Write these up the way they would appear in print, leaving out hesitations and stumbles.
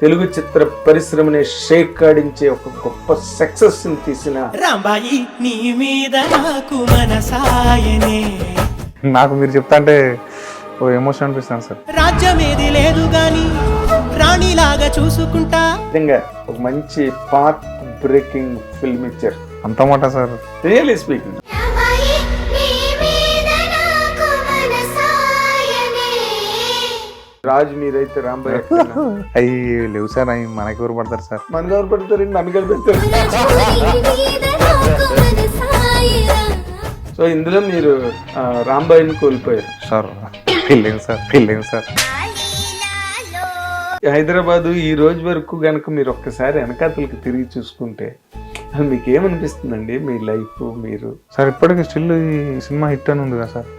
తెలుగు చిత్ర పరిశ్రమని షేక్ ఆడించే ఒక గొప్ప సక్సెస్ ని తీసిన రాంబాయి నీ మీద నాకు మనసాయనే. నాకు మీరు చెప్తా అంటే ఓ ఎమోషన్ అనిపిస్తాను సార్. రాజ్యమేది లేదు గాని రాణిలాగా చూసుకుంటా. నిజంగా ఒక మంచి పాత్ బ్రేకింగ్ ఫిల్మ్ ఇచ్చారు. అంత మాట సార్. Really speaking. రాజు మీరైతే రాంబాయ్ అవి లేవు సార్, అవి మనకి ఎవరు పడతారు సార్. మన ఎవరు పెడతారండి, నన్ను కలిపెడతారు. సో ఇందులో మీరు రాంబాయిని కోల్పోయారు సార్. పెళ్ళేం సార్, పెళ్ళేం సార్. హైదరాబాదు ఈ రోజు వరకు గనక మీరు ఒక్కసారి వెనకాతలకి తిరిగి చూసుకుంటే అసలు మీకు ఏమనిపిస్తుందండి మీ లైఫ్? మీరు సార్ ఇప్పటికీ స్టిల్ ఈ సినిమా హిట్ అని ఉంది కదా సార్,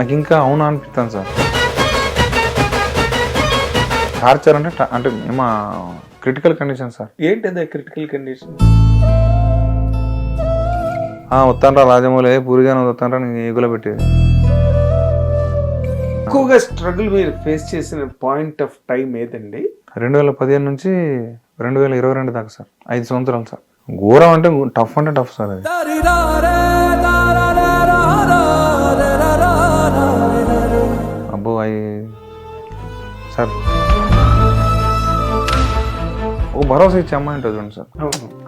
నాకు ఇంకా అవునా అనిపిస్తాను సార్. టార్చర్ అంటే ఏమా క్రిటికల్ కండిషన్ సార్. ఏంటిదే క్రిటికల్ కండిషన్? వస్తానరా రాజమౌళి పూరిగానే వస్తానరా నేను ఏగులో పెట్టేది. ఎక్కువగా స్ట్రగుల్ మీరు ఫేస్ చేసిన పాయింట్ ఆఫ్ టైం ఏదండి? 2015 నుంచి 2022 దాకా సార్, 5 సంవత్సరాలు సార్. ఘోరం అంటే టఫ్ సార్ అది. అబ్బో అవి సార్ ఓ భరోసా ఇచ్చే అమ్మాయి ఉంటుంది చూడండి సార్.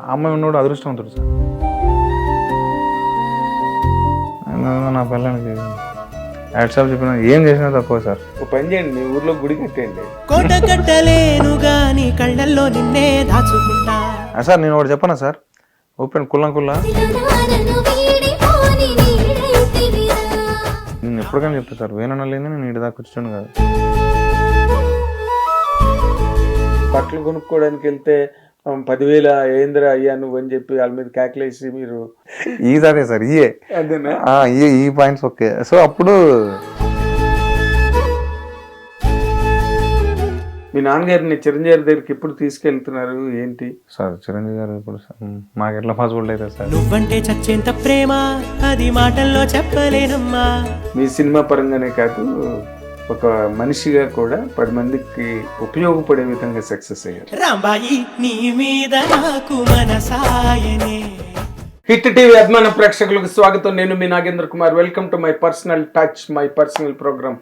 ఆ అమ్మాయి ఉన్నవాడు అదృష్టవంతుడు సార్. నా పిల్లలకి వాట్సాప్ చెప్పిన ఏం చేసినా తక్కువ సార్. ఒక పని చేయండి, మీ ఊర్లో గుడి కట్టండి. కోట కట్టలేను గాని కళ్ళల్లో నిన్నే దాచుకుంటా. సార్ నేను ఒకటి చెప్పనా సార్, ఓపెన్ కుల్లా నేను ఎప్పటికైనా చెప్తా సార్. వేనన్నా లేదు నేను ఇంటి దాకా వచ్చాను కాదు. బట్టలు కొనుక్కోవడానికి వెళ్తే 10,000 ఏంద్రా అయ్యా నువ్వు అని చెప్పి వాళ్ళ మీద కేకలేసి మీరు ఈసారే సార్ ఇయే అదేనా ఈ పాయింట్స్ ఓకే. సో అప్పుడు మీ నాన్నగారిని చిరంజీవి దగ్గరికి ఎప్పుడు తీసుకెళ్తున్నారు ఏంటి? సార్ చిరంజీవి గారు ఇప్పుడు మాకు ఎట్లా పాసిబుల్ అవుతుంది సార్. నువ్వంటే చచ్చేంత ప్రేమ అది మాటల్లో చెప్పలేనమ్మా. మీ సినిమా పరంగానే కాదు, ఒక మనిషిగా కూడా 10 మందికి ఉపయోగపడే విధంగా సక్సెస్ అయ్యారు. రాంబాయి నీ మీద నాకు మనసాయనే. హిట్ టీవీ అభిమాన ప్రేక్షకులకు స్వాగతం. నేను మీ Nagendra Kumar. Welcome to my personal touch, my personal program.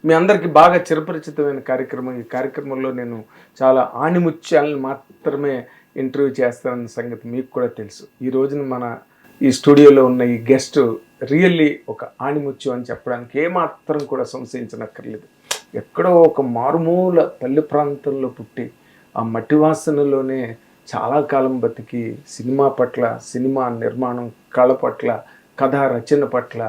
మీ అందరికీ బాగా చిరపరిచితమైన కార్యక్రమం. ఈ కార్యక్రమంలో నేను చాలా ఆణిముత్యాలను మాత్రమే ఇంటర్వ్యూ చేస్తానన్న సంగతి మీకు కూడా తెలుసు. ఈ రోజున మన ఈ స్టూడియోలో ఉన్న ఈ గెస్ట్ రియల్లీ ఒక ఆణిముత్యం అని చెప్పడానికి ఏమాత్రం కూడా సంశయించనక్కర్లేదు. ఎక్కడో ఒక మారుమూల పల్లె ప్రాంతంలో పుట్టి ఆ మట్టి వాసనలోనే చాలా కాలం బతికి సినిమా పట్ల, సినిమా నిర్మాణం, కళ పట్ల, కథా రచన పట్ల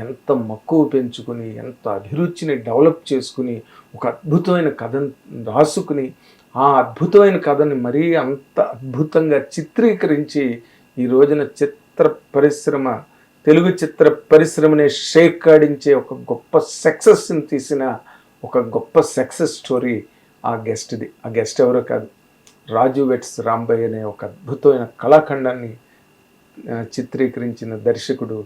ఎంత మక్కువ పెంచుకుని, ఎంత అభిరుచిని డెవలప్ చేసుకుని, ఒక అద్భుతమైన కథను రాసుకుని, ఆ అద్భుతమైన కథని మరీ అంత అద్భుతంగా చిత్రీకరించి ఈ రోజున తెలుగు చిత్ర పరిశ్రమని షేక్ ఆడించే ఒక గొప్ప సక్సెస్ని తీసిన ఒక గొప్ప సక్సెస్ స్టోరీ ఆ గెస్ట్ది. ఆ గెస్ట్ ఎవరో కాదు, రాజు వెట్స్ రాంబాయ్ అనే ఒక అద్భుతమైన కళాఖండాన్ని చిత్రీకరించిన దర్శకుడు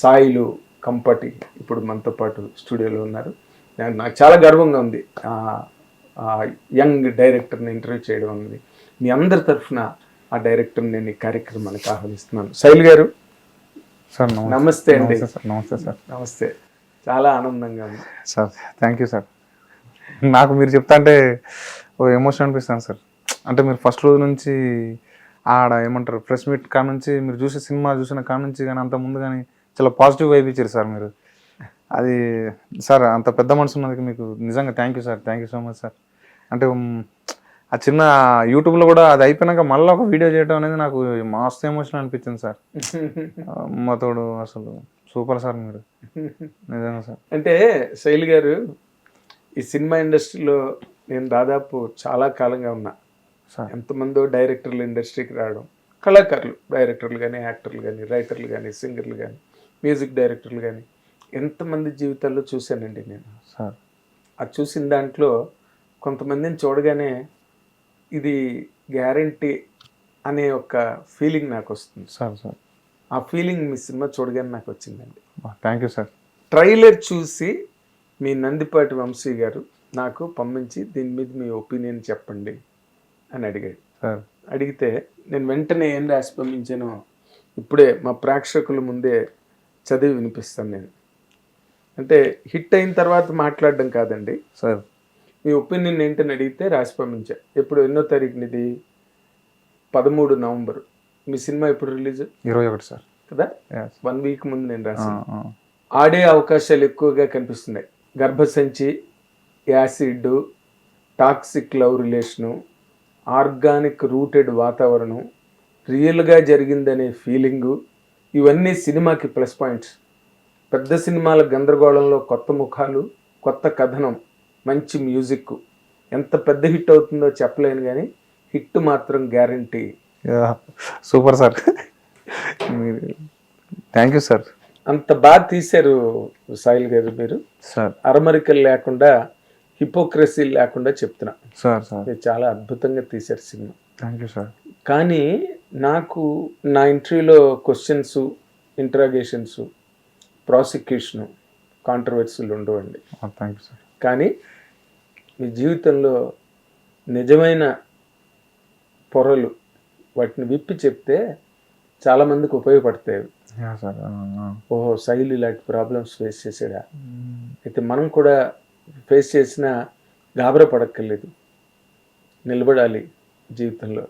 సాయిలు కంపటి ఇప్పుడు మనతో పాటు స్టూడియోలో ఉన్నారు. నాకు చాలా గర్వంగా ఉంది యంగ్ డైరెక్టర్ని ఇంటర్వ్యూ చేయడం అనేది. మీ అందరి తరఫున ఆ డైరెక్టర్ని నేను ఈ కార్యక్రమానికి ఆహ్వానిస్తున్నాను. శైలు గారు సార్ నమస్తే అండి. నమస్తే సార్. నమస్తే, చాలా ఆనందంగా ఉంది సార్. Thank you sir. నాకు మీరు చెప్తా అంటే ఓ ఎమోషన్ అనిపిస్తాను సార్. అంటే మీరు ఫస్ట్ రోజు నుంచి ఆడ ఏమంటారు ప్రెస్ మీట్ కాడ నుంచి మీరు సినిమా చూసిన కాడ నుంచి కానీ అంత ముందు కానీ చాలా పాజిటివ్ వైబ్ ఇచ్చారు సార్ మీరు. అది సార్ అంత పెద్ద మనసు ఉన్నందుకు మీకు నిజంగా thank you sir. Thank you so much sir. అంటే ఆ చిన్న యూట్యూబ్లో కూడా అది అయిపోయినాక మళ్ళీ ఒక వీడియో చేయడం అనేది నాకు మస్తు ఎమోషన్ అనిపించింది సార్. మాతోడు అసలు సూపర్ సార్ మీరు నిజంగా సార్. అంటే శైలి గారు, ఈ సినిమా ఇండస్ట్రీలో నేను దాదాపు చాలా కాలంగా ఉన్నా. ఎంతమందో డైరెక్టర్లు ఇండస్ట్రీకి రావడం, కళాకారులు, డైరెక్టర్లు కానీ, యాక్టర్లు కానీ, రైటర్లు కానీ, సింగర్లు కానీ, మ్యూజిక్ డైరెక్టర్లు కానీ ఎంతమంది జీవితాల్లో చూశానండి నేను సార్. అది చూసిన దాంట్లో కొంతమందిని చూడగానే ఇది గ్యారంటీ అనే ఒక ఫీలింగ్ నాకు వస్తుంది సార్. ఆ ఫీలింగ్ మీ సినిమా చూడగానే నాకు వచ్చిందండి. Thank you sir. ట్రైలర్ చూసి మీ నందిపాటి వంశీ గారు నాకు పంపించి దీని మీద మీ ఒపీనియన్ చెప్పండి అని అడిగాడు. సార్ అడిగితే నేను వెంటనే ఏం రాసి పంపించానో ఇప్పుడే మా ప్రేక్షకుల ముందే చదివి వినిపిస్తాను నేను. అంటే హిట్ అయిన తర్వాత మాట్లాడడం కాదండి, సార్ మీ ఒపీనియన్ ఏంటని అడిగితే రాసి పంపించా. ఎప్పుడు ఎన్నో తారీఖుని ఇది 13 నవంబర్. మీ సినిమా ఎప్పుడు రిలీజ్? 21 సార్. కదా, Yes. 1 వీక్ ముందు నేను రాశాను. ఆడే అవకాశాలు ఎక్కువగా కనిపిస్తున్నాయి. గర్భసంచి, acid, toxic love relation, organic rooted వాతావరణం, రియల్గా జరిగిందనే ఫీలింగు, ఇవన్నీ సినిమాకి ప్లస్ పాయింట్స్. పెద్ద సినిమాల గందరగోళంలో కొత్త ముఖాలు, కొత్త కథనం, మంచి మ్యూజిక్. ఎంత పెద్ద హిట్ అవుతుందో చెప్పలేను, కానీ హిట్ మాత్రం గ్యారంటీ. Super sir. మీరు థ్యాంక్ యూ సార్. అంత బాగా తీశారు సాయిల్ గారు మీరు. సార్ అరమరికలు లేకుండా, హిపోక్రసీ లేకుండా చెప్తున్నా. సార్ సార్ మీరు చాలా అద్భుతంగా తీశారు సినిమా. Thank you sir. కానీ నాకు నా ఇంటర్వ్యూలో క్వశ్చన్స్, ఇంటరాగేషన్స్, ప్రాసిక్యూషను, కాంట్రవర్సీలు ఉండవండి. Thank you sir. కానీ మీ జీవితంలో నిజమైన పొరలు, వాటిని విప్పి చెప్తే చాలామందికి ఉపయోగపడతాయి. Yeah sir. ఓహో, శైలి ఇలాంటి ప్రాబ్లమ్స్ ఫేస్ చేసాడా, అయితే మనం కూడా ఫేస్ చేసినా గాబరా పడక్కర్లేదు, నిలబడాలి జీవితంలో.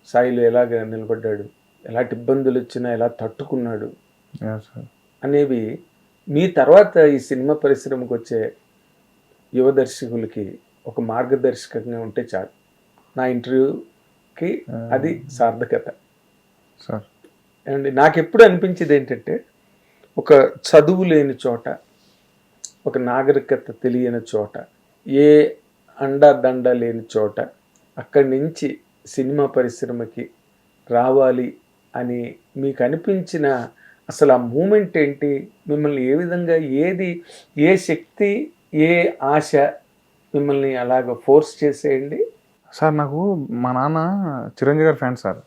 సాయిలు ఎలాగ నిలబడ్డాడు, ఎలాంటి ఇబ్బందులు వచ్చినా ఎలా తట్టుకున్నాడు యా సార్ అనేవి మీ తర్వాత ఈ సినిమా పరిశ్రమకు వచ్చే యువ దర్శకులకి ఒక మార్గదర్శకంగా ఉంటే చాలు. నా ఇంటర్వ్యూకి అది సార్థకత. సార్ అండ్ నాకు ఎప్పుడు అనిపించేది ఏంటంటే, ఒక చదువు లేని చోట, ఒక నాగరికత తెలియని చోట, ఏ అండదండ లేని చోట, అక్కడి నుంచి సినిమా పరిశ్రమకి రావాలి అని మీకు అనిపించిన అసలు ఆ మూమెంట్ ఏంటి? మిమ్మల్ని ఏ విధంగా, ఏ శక్తి, ఏ ఆశ మిమ్మల్ని అలాగ ఫోర్స్ చేసేయండి? సార్ నాకు మా నాన్న చిరంజీవి గారి ఫ్యాన్ సార్.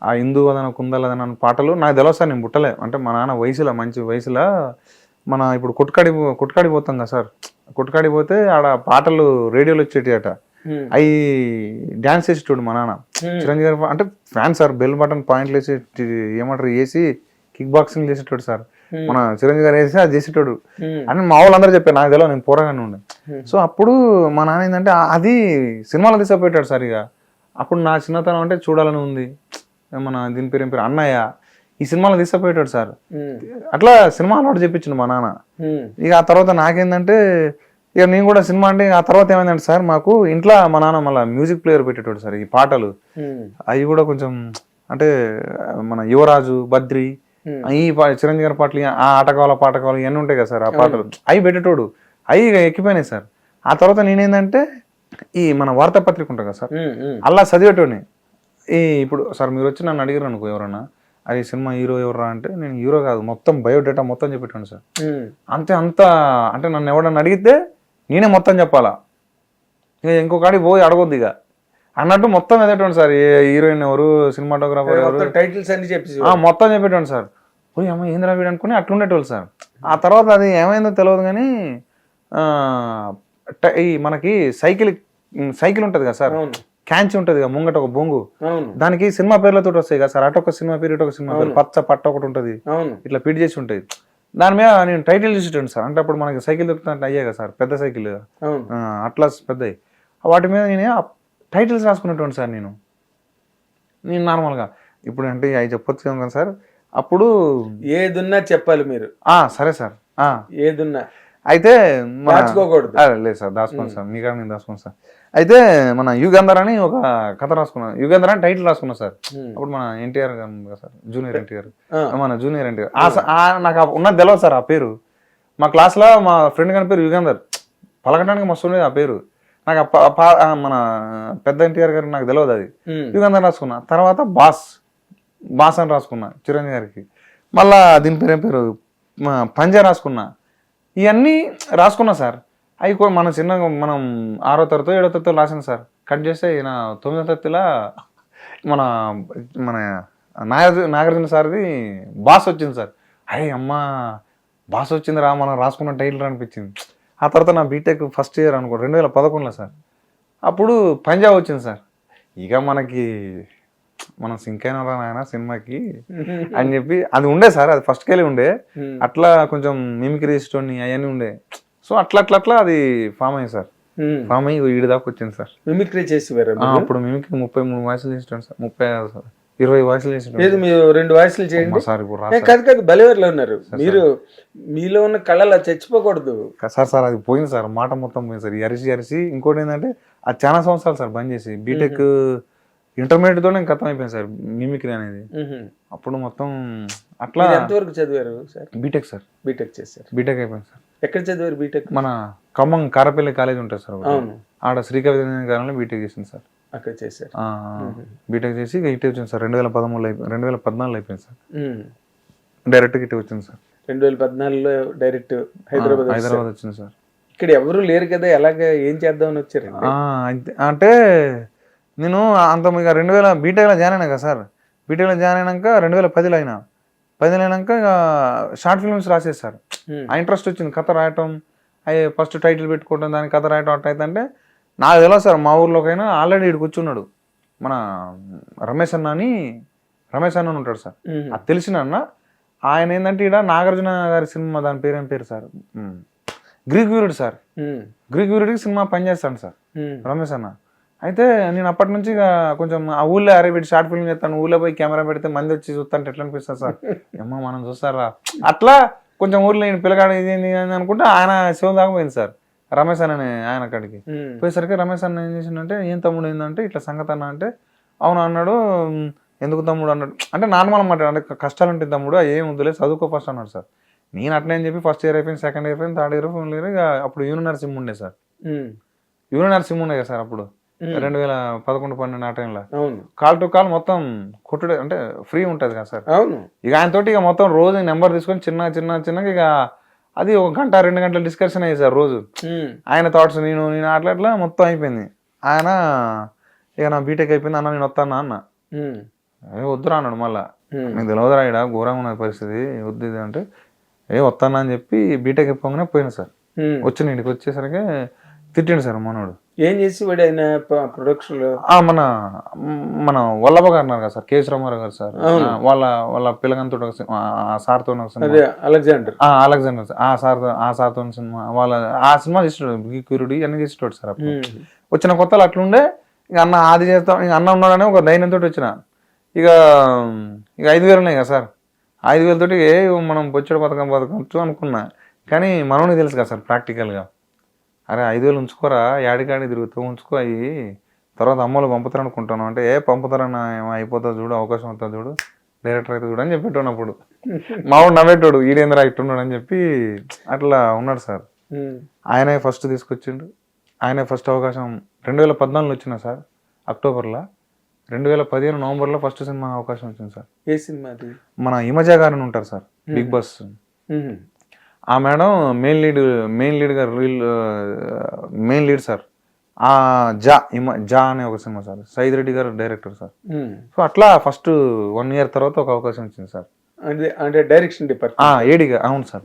ఆ హిందూ వదన కుందలదన పాటలు నాకు తెలియదు సార్. నేను పుట్టలే, అంటే మా నాన్న వయసులో, మంచి వయసులో మన ఇప్పుడు కొట్టుకాడి పోతాం కదా సార్. కొట్టుకాడి పోతే ఆడ పాటలు రేడియోలో వచ్చేటి అట, అవి డ్యాన్స్ చేసేటోడు మా నాన్న. చిరంజీవి గారు అంటే ఫ్యాన్ సార్. బెల్ బటన్ పాయింట్లు వేసి ఏమంటారు వేసి కిక్ బాక్సింగ్ చేసేటోడు సార్. మన చిరంజీవి గారు వేసి అది చేసేటోడు అని మా వాళ్ళందరూ చెప్పారు. నాకు తెలియదు, నేను పోరాగానే ఉండే. సో అప్పుడు మా నాన్న ఏంటంటే అది సినిమాలో తీసుకుపోయాడు సార్. ఇక అప్పుడు నా చిన్నతనం అంటే చూడాలని ఉంది. మన దీని పేరు ఏం పేరు, అన్నయ్య, ఈ సినిమాలో తీసుకుపోయాడు సార్. అట్లా సినిమా అలవాటు చెప్పించిండు మా నాన్న. ఇక ఆ తర్వాత నాకేంటంటే, ఇక నేను కూడా సినిమా అంటే ఆ తర్వాత ఏమైందంటే సార్, మాకు ఇంట్లో మా నాన్న మళ్ళీ మ్యూజిక్ ప్లేయర్ పెట్టేటోడు సార్. ఈ పాటలు అవి కూడా కొంచెం అంటే మన యువరాజు, బద్రి, ఈ చిరంజీవి గారి పాటలు, ఆ ఆటకాల పాటకాలు ఇవన్నీ ఉంటాయి కదా సార్. ఆ పాటలు అవి పెట్టేటోడు. అవి ఎక్కిపోయినాయి సార్. ఆ తర్వాత నేనేందంటే ఈ మన వార్తాపత్రిక ఉంటుంది కదా సార్, అలా చదివేటోడిని. ఇప్పుడు సార్ మీరు వచ్చి నన్ను అడిగారు అనుకో ఎవరన్నా, అది సినిమా హీరో ఎవరా అంటే, నేను హీరో కాదు, మొత్తం బయోడేటా మొత్తం చెప్పేటాను సార్. అంత అంటే నన్ను ఎవడన్నా అడిగితే నేనే మొత్తం చెప్పాలా, ఇక ఇంకొకటి పోయి అడగొద్దు ఇక అన్నట్టు మొత్తం ఎదేటండి సార్. ఏ హీరోయిన్ ఎవరు, సినిమాటోగ్రాఫర్ ఎవరు, టైటిల్స్ అన్ని చెప్పి మొత్తం చెప్పేటండి సార్. పోయి అమ్మ ఏంద్రా వీడు అనుకుని అట్లుండేటోళ్ళు సార్. ఆ తర్వాత అది ఏమైందో తెలియదు కానీ ఈ మనకి సైకిల్ ఉంటుంది కదా సార్, క్యాంచ్ ఉంటుంది కదా ముంగట ఒక బొంగు, దానికి సినిమా పేర్లతో వస్తాయి కదా సార్. అటొక సినిమా పేరు, ఇటొక సినిమా పేరు, పచ్చ పట్ట ఒకటి ఉంటుంది, ఇట్లా ఫిట్ చేసి ఉంటుంది. దాని మీద నేను టైటిల్ చూసేటండి సార్. అంటే అప్పుడు మనకి సైకిల్ దొరుకుతుంటే అయ్యాయి కదా సార్, పెద్ద సైకిల్ అట్లా పెద్దవి. వాటి మీద నేను టైటిల్స్ రాసుకునేటువంటి సార్. నేను నార్మల్గా ఇప్పుడు అంటే అవి చెప్పొచ్చు కదా సార్. అప్పుడు ఏదున్నా చెప్పాలి మీరు. సరే సార్. ఏదున్నా అయితే లేదు సార్, దాచుకోండి సార్, మీ కాడ నేను దాచుకోండి సార్. అయితే మన యుగంధర్ అని ఒక కథ రాసుకున్నాను. యుగంధర్ అని టైటిల్ రాసుకున్నా సార్. అప్పుడు మన ఎన్టీఆర్ గారు సార్, జూనియర్ ఎన్టీఆర్, మన జూనియర్ ఎన్టీఆర్. నాకు ఉన్నది తెలియదు సార్ ఆ పేరు. మా క్లాస్లో మా ఫ్రెండ్ గారి పేరు యుగంధర్, పలకడానికి మస్తు ఉండేది ఆ పేరు. నాకు మన పెద్ద ఎన్టీఆర్ గారికి నాకు తెలియదు అది. యుగంధర్ రాసుకున్నా. తర్వాత బాస్ అని రాసుకున్నా చిరంజీవి గారికి. మళ్ళా దీని పేరు ఏం పేరు, పంజా రాసుకున్నా. ఇవన్నీ రాసుకున్నా సార్. అవి మన చిన్నగా మనం 6వ తరగతి 7వ తరగతి రాసిన సార్. కట్ చేస్తే ఈయన 9వ తరగతిలో మన నాగార్జున సార్ది బాస్ వచ్చింది సార్. అరే అమ్మా బాస్ వచ్చిందిరా మనం రాసుకున్న టైటిల్ అనిపించింది. ఆ తర్వాత నా బీటెక్ ఫస్ట్ ఇయర్ అనుకో 2011లో సార్. అప్పుడు పంజాబ్ వచ్చింది సార్. ఇక మనం సింక్ అయిన ఆయన సినిమాకి అని చెప్పి అది ఉండే సార్. అది ఫస్ట్ కేలే ఉండే. అట్లా కొంచెం మిమిక్రీ ఇష్టం అవన్నీ ఉండే. సో అట్లా అది ఫామ్ అయ్యింది సార్. ఫామ్ అయ్యి ఈడి దాకా వచ్చింది సార్. మిమిక్రీ చేసేవారు అప్పుడు మిమిక్రీ 33 వాయిస్లు చేసాను సార్. 20 వాయిస్లు చేసాను. లేదు మీరు 2 వాయిస్లు చేయండి సార్. ఇప్పుడు కాదు బలివర్లో ఉన్నారు మీరు. మీలో ఉన్న కళలు చచ్చిపోకూడదు సార్. అది పోయింది సార్. మాట మొత్తం పోయింది సార్. అరిసి ఇంకోటి ఏంటంటే అది చాలా సంవత్సరాలు సార్ బంద్ చేసి. బీటెక్ ఇంటర్మీడియట్ తోనే ఖతం అయిపోయింది సార్ మిమిక్రీ అనేది. అప్పుడు మొత్తం అట్లా. ఎంతవరకు చదివారు సార్? BTech sir. బీటెక్ చేశారు. బీటెక్ అయిపోయింది సార్. ఎక్కడ చదివారు బీటెక్? మన ఖమ్మం కారపల్లి కాలేజ్ ఉంటుంది సార్. ఆడ శ్రీకవి కాలంలో బీటెక్ చేసింది సార్. అక్కడ చేశారు. బీటెక్ చేసి ఇక ఇటే వచ్చింది సార్. 2014లో అయిపోయింది సార్. డైరెక్ట్ ఇటే వచ్చింది సార్. 2014లో డైరెక్ట్ హైదరాబాద్ వచ్చింది సార్. ఇక్కడ ఎవరు లేరు కదా, ఎలాగ ఏం చేద్దామని వచ్చారు? అంటే నేను అంత ఇక బీటెక్లో జాయిన్ అయినా కదా సార్. బీటెక్లో జాయిన్ అయినాక 2010లో అయినా. 10 అయినాక ఇక షార్ట్ ఫిల్మ్స్ రాసేది సార్. ఆ ఇంట్రెస్ట్ వచ్చింది కథ రాయటం. అవి ఫస్ట్ టైటిల్ పెట్టుకోవటం, దాని కథ రాయటం అట్ట అయితే నాకు తెలియదు సార్. మా ఊర్లోకైనా ఆల్రెడీ ఇక్కడికి వచ్చి ఉన్నాడు మన రమేష్ అన్న అని ఉంటాడు సార్. అది తెలిసిన అన్న. ఆయన ఏంటంటే ఇక్కడ నాగార్జున గారి సినిమా, దాని పేరు పేరు సార్ గ్రీక్ వీరుడు సార్. గ్రీక్ వీరుడికి సినిమా పనిచేస్తాడు సార్ రమేష్ అన్న. అయితే నేను అప్పటి నుంచి ఇక కొంచెం ఆ ఊళ్ళో అరే పెట్టి షార్ట్ ఫిల్మ్ చేస్తాను, ఊళ్ళో పోయి కెమెరా పెడితే మంది వచ్చి చూస్తాంటే ఎట్లా అనిపిస్తుంది సార్. ఏమో మనం చూస్తారా అట్లా కొంచెం ఊర్లో నేను పిల్లగాడు ఇది అనుకుంటే ఆయన శివ దాకా పోయింది సార్. రమేష్ అన్నని ఆయన అక్కడికి పోయేసరికి రమేష్ అన్న ఏం చేసిందంటే, ఏం తమ్ముడు ఏంటంటే ఇట్లా సంగతి అన్న అంటే, అవును అన్నాడు. ఎందుకు తమ్ముడు అన్నాడు. అంటే నార్మల్ అన్నమాట. అంటే కష్టాలు ఉంటుంది తమ్ముడు, ఏం వద్దులే చదువుకో ఫస్ట్ అన్నాడు సార్. నేను అట్లే అని చెప్పి ఫస్ట్ ఇయర్ అయిపోయింది, సెకండ్ ఇయర్ అయిపోయింది, థర్డ్ ఇయర్ అయిపోయింది. ఇక అప్పుడు యూనినర్ సిమ్ ఉండే సార్. యూనినర్ సిమ్ ఉండే కదా సార్ అప్పుడు 2011-12 ఆ టైంలో. కాల్ టు కాల్ మొత్తం కొట్టుడే అంటే ఫ్రీ ఉంటుంది కదా సార్. ఇక ఆయన తోటి ఇక మొత్తం రోజు నెంబర్ తీసుకొని చిన్నగా ఇక అది 1 గంట 2 గంటల డిస్కషన్ అయ్యింది సార్ రోజు. ఆయన థాట్స్ నేను అట్లా మొత్తం అయిపోయింది. ఆయన ఇక నా బీటెక్ అయిపోయింది అన్న, నేను వస్తానా అన్న. వద్దురా అన్నాడు. మళ్ళా నీకు తెలియదురా ఇక్కడ ఘోరంగా ఉన్నది పరిస్థితి, వద్దు ఇది అంటే వస్తానా అని చెప్పి బీటెక్ అయిపోగానే పోయినా సార్. వచ్చిన ఇంటికి వచ్చేసరికి తిట్టిండు సార్ మనోడు. ఏం చేసి వాడు ఆయన ప్రొడక్షన్ లో మన వల్లభ గారు ఉన్నారు కదా సార్, కేఎస్ రామారావు గారు సార్. వాళ్ళ పిల్లగంతో సార్తో అలెగ్జాండర్ ఆ సార్తో సినిమా ఆ సినిమా చేస్తాడు. క్యూరుడి అన్ని చేసేటాడు సార్. అప్పుడు వచ్చిన కొత్తలు అట్లుండే. ఇక అన్న ఆది చేస్తాం, ఇక అన్న ఉన్నాడని ఒక ధైర్యంతో వచ్చిన. ఇక 5,000 ఉన్నాయి కదా సార్. 5,000 తోటి మనం బొచ్చడు బతకచ్చు అనుకున్నా. కానీ మనోనికి తెలుసు కదా సార్ ప్రాక్టికల్గా, అరే 5,000 ఉంచుకోరా, యాడికాడి తిరుగుతూ ఉంచుకో, అవి తర్వాత అమ్మలు పంపుతారు అనుకుంటాను అంటే, పంపుతారన్న ఏమో అయిపోతా చూడు, అవకాశం అవుతా చూడు, డైరెక్టర్ అయితే చూడు అని చెప్పేటోడు. అప్పుడు మావాడు నవ్వేటోడు, ఈడేంద్ర ఇట్టున్నాడు అని చెప్పి అట్లా ఉన్నాడు సార్. ఆయనే ఫస్ట్ తీసుకొచ్చిండు. ఆయనే ఫస్ట్ అవకాశం 2014లో వచ్చిన సార్ అక్టోబర్లో. 2015 నవంబర్లో ఫస్ట్ సినిమా అవకాశం వచ్చింది సార్. ఏ సినిమా? మన హిమజ గారు ఉంటారు సార్ బిగ్ బాస్. ఆ మేడం మెయిన్ లీడ్ సార్. జా అనే ఒక సినిమా సార్. సైద్ రెడ్డి గారు డైరెక్టర్ సార్. సో అట్లా ఫస్ట్ 1 ఇయర్ తర్వాత ఒక అవకాశం వచ్చింది సార్. అంటే డైరెక్షన్ డిపార్ట్మెంట్ ఏడిగా. అవును సార్,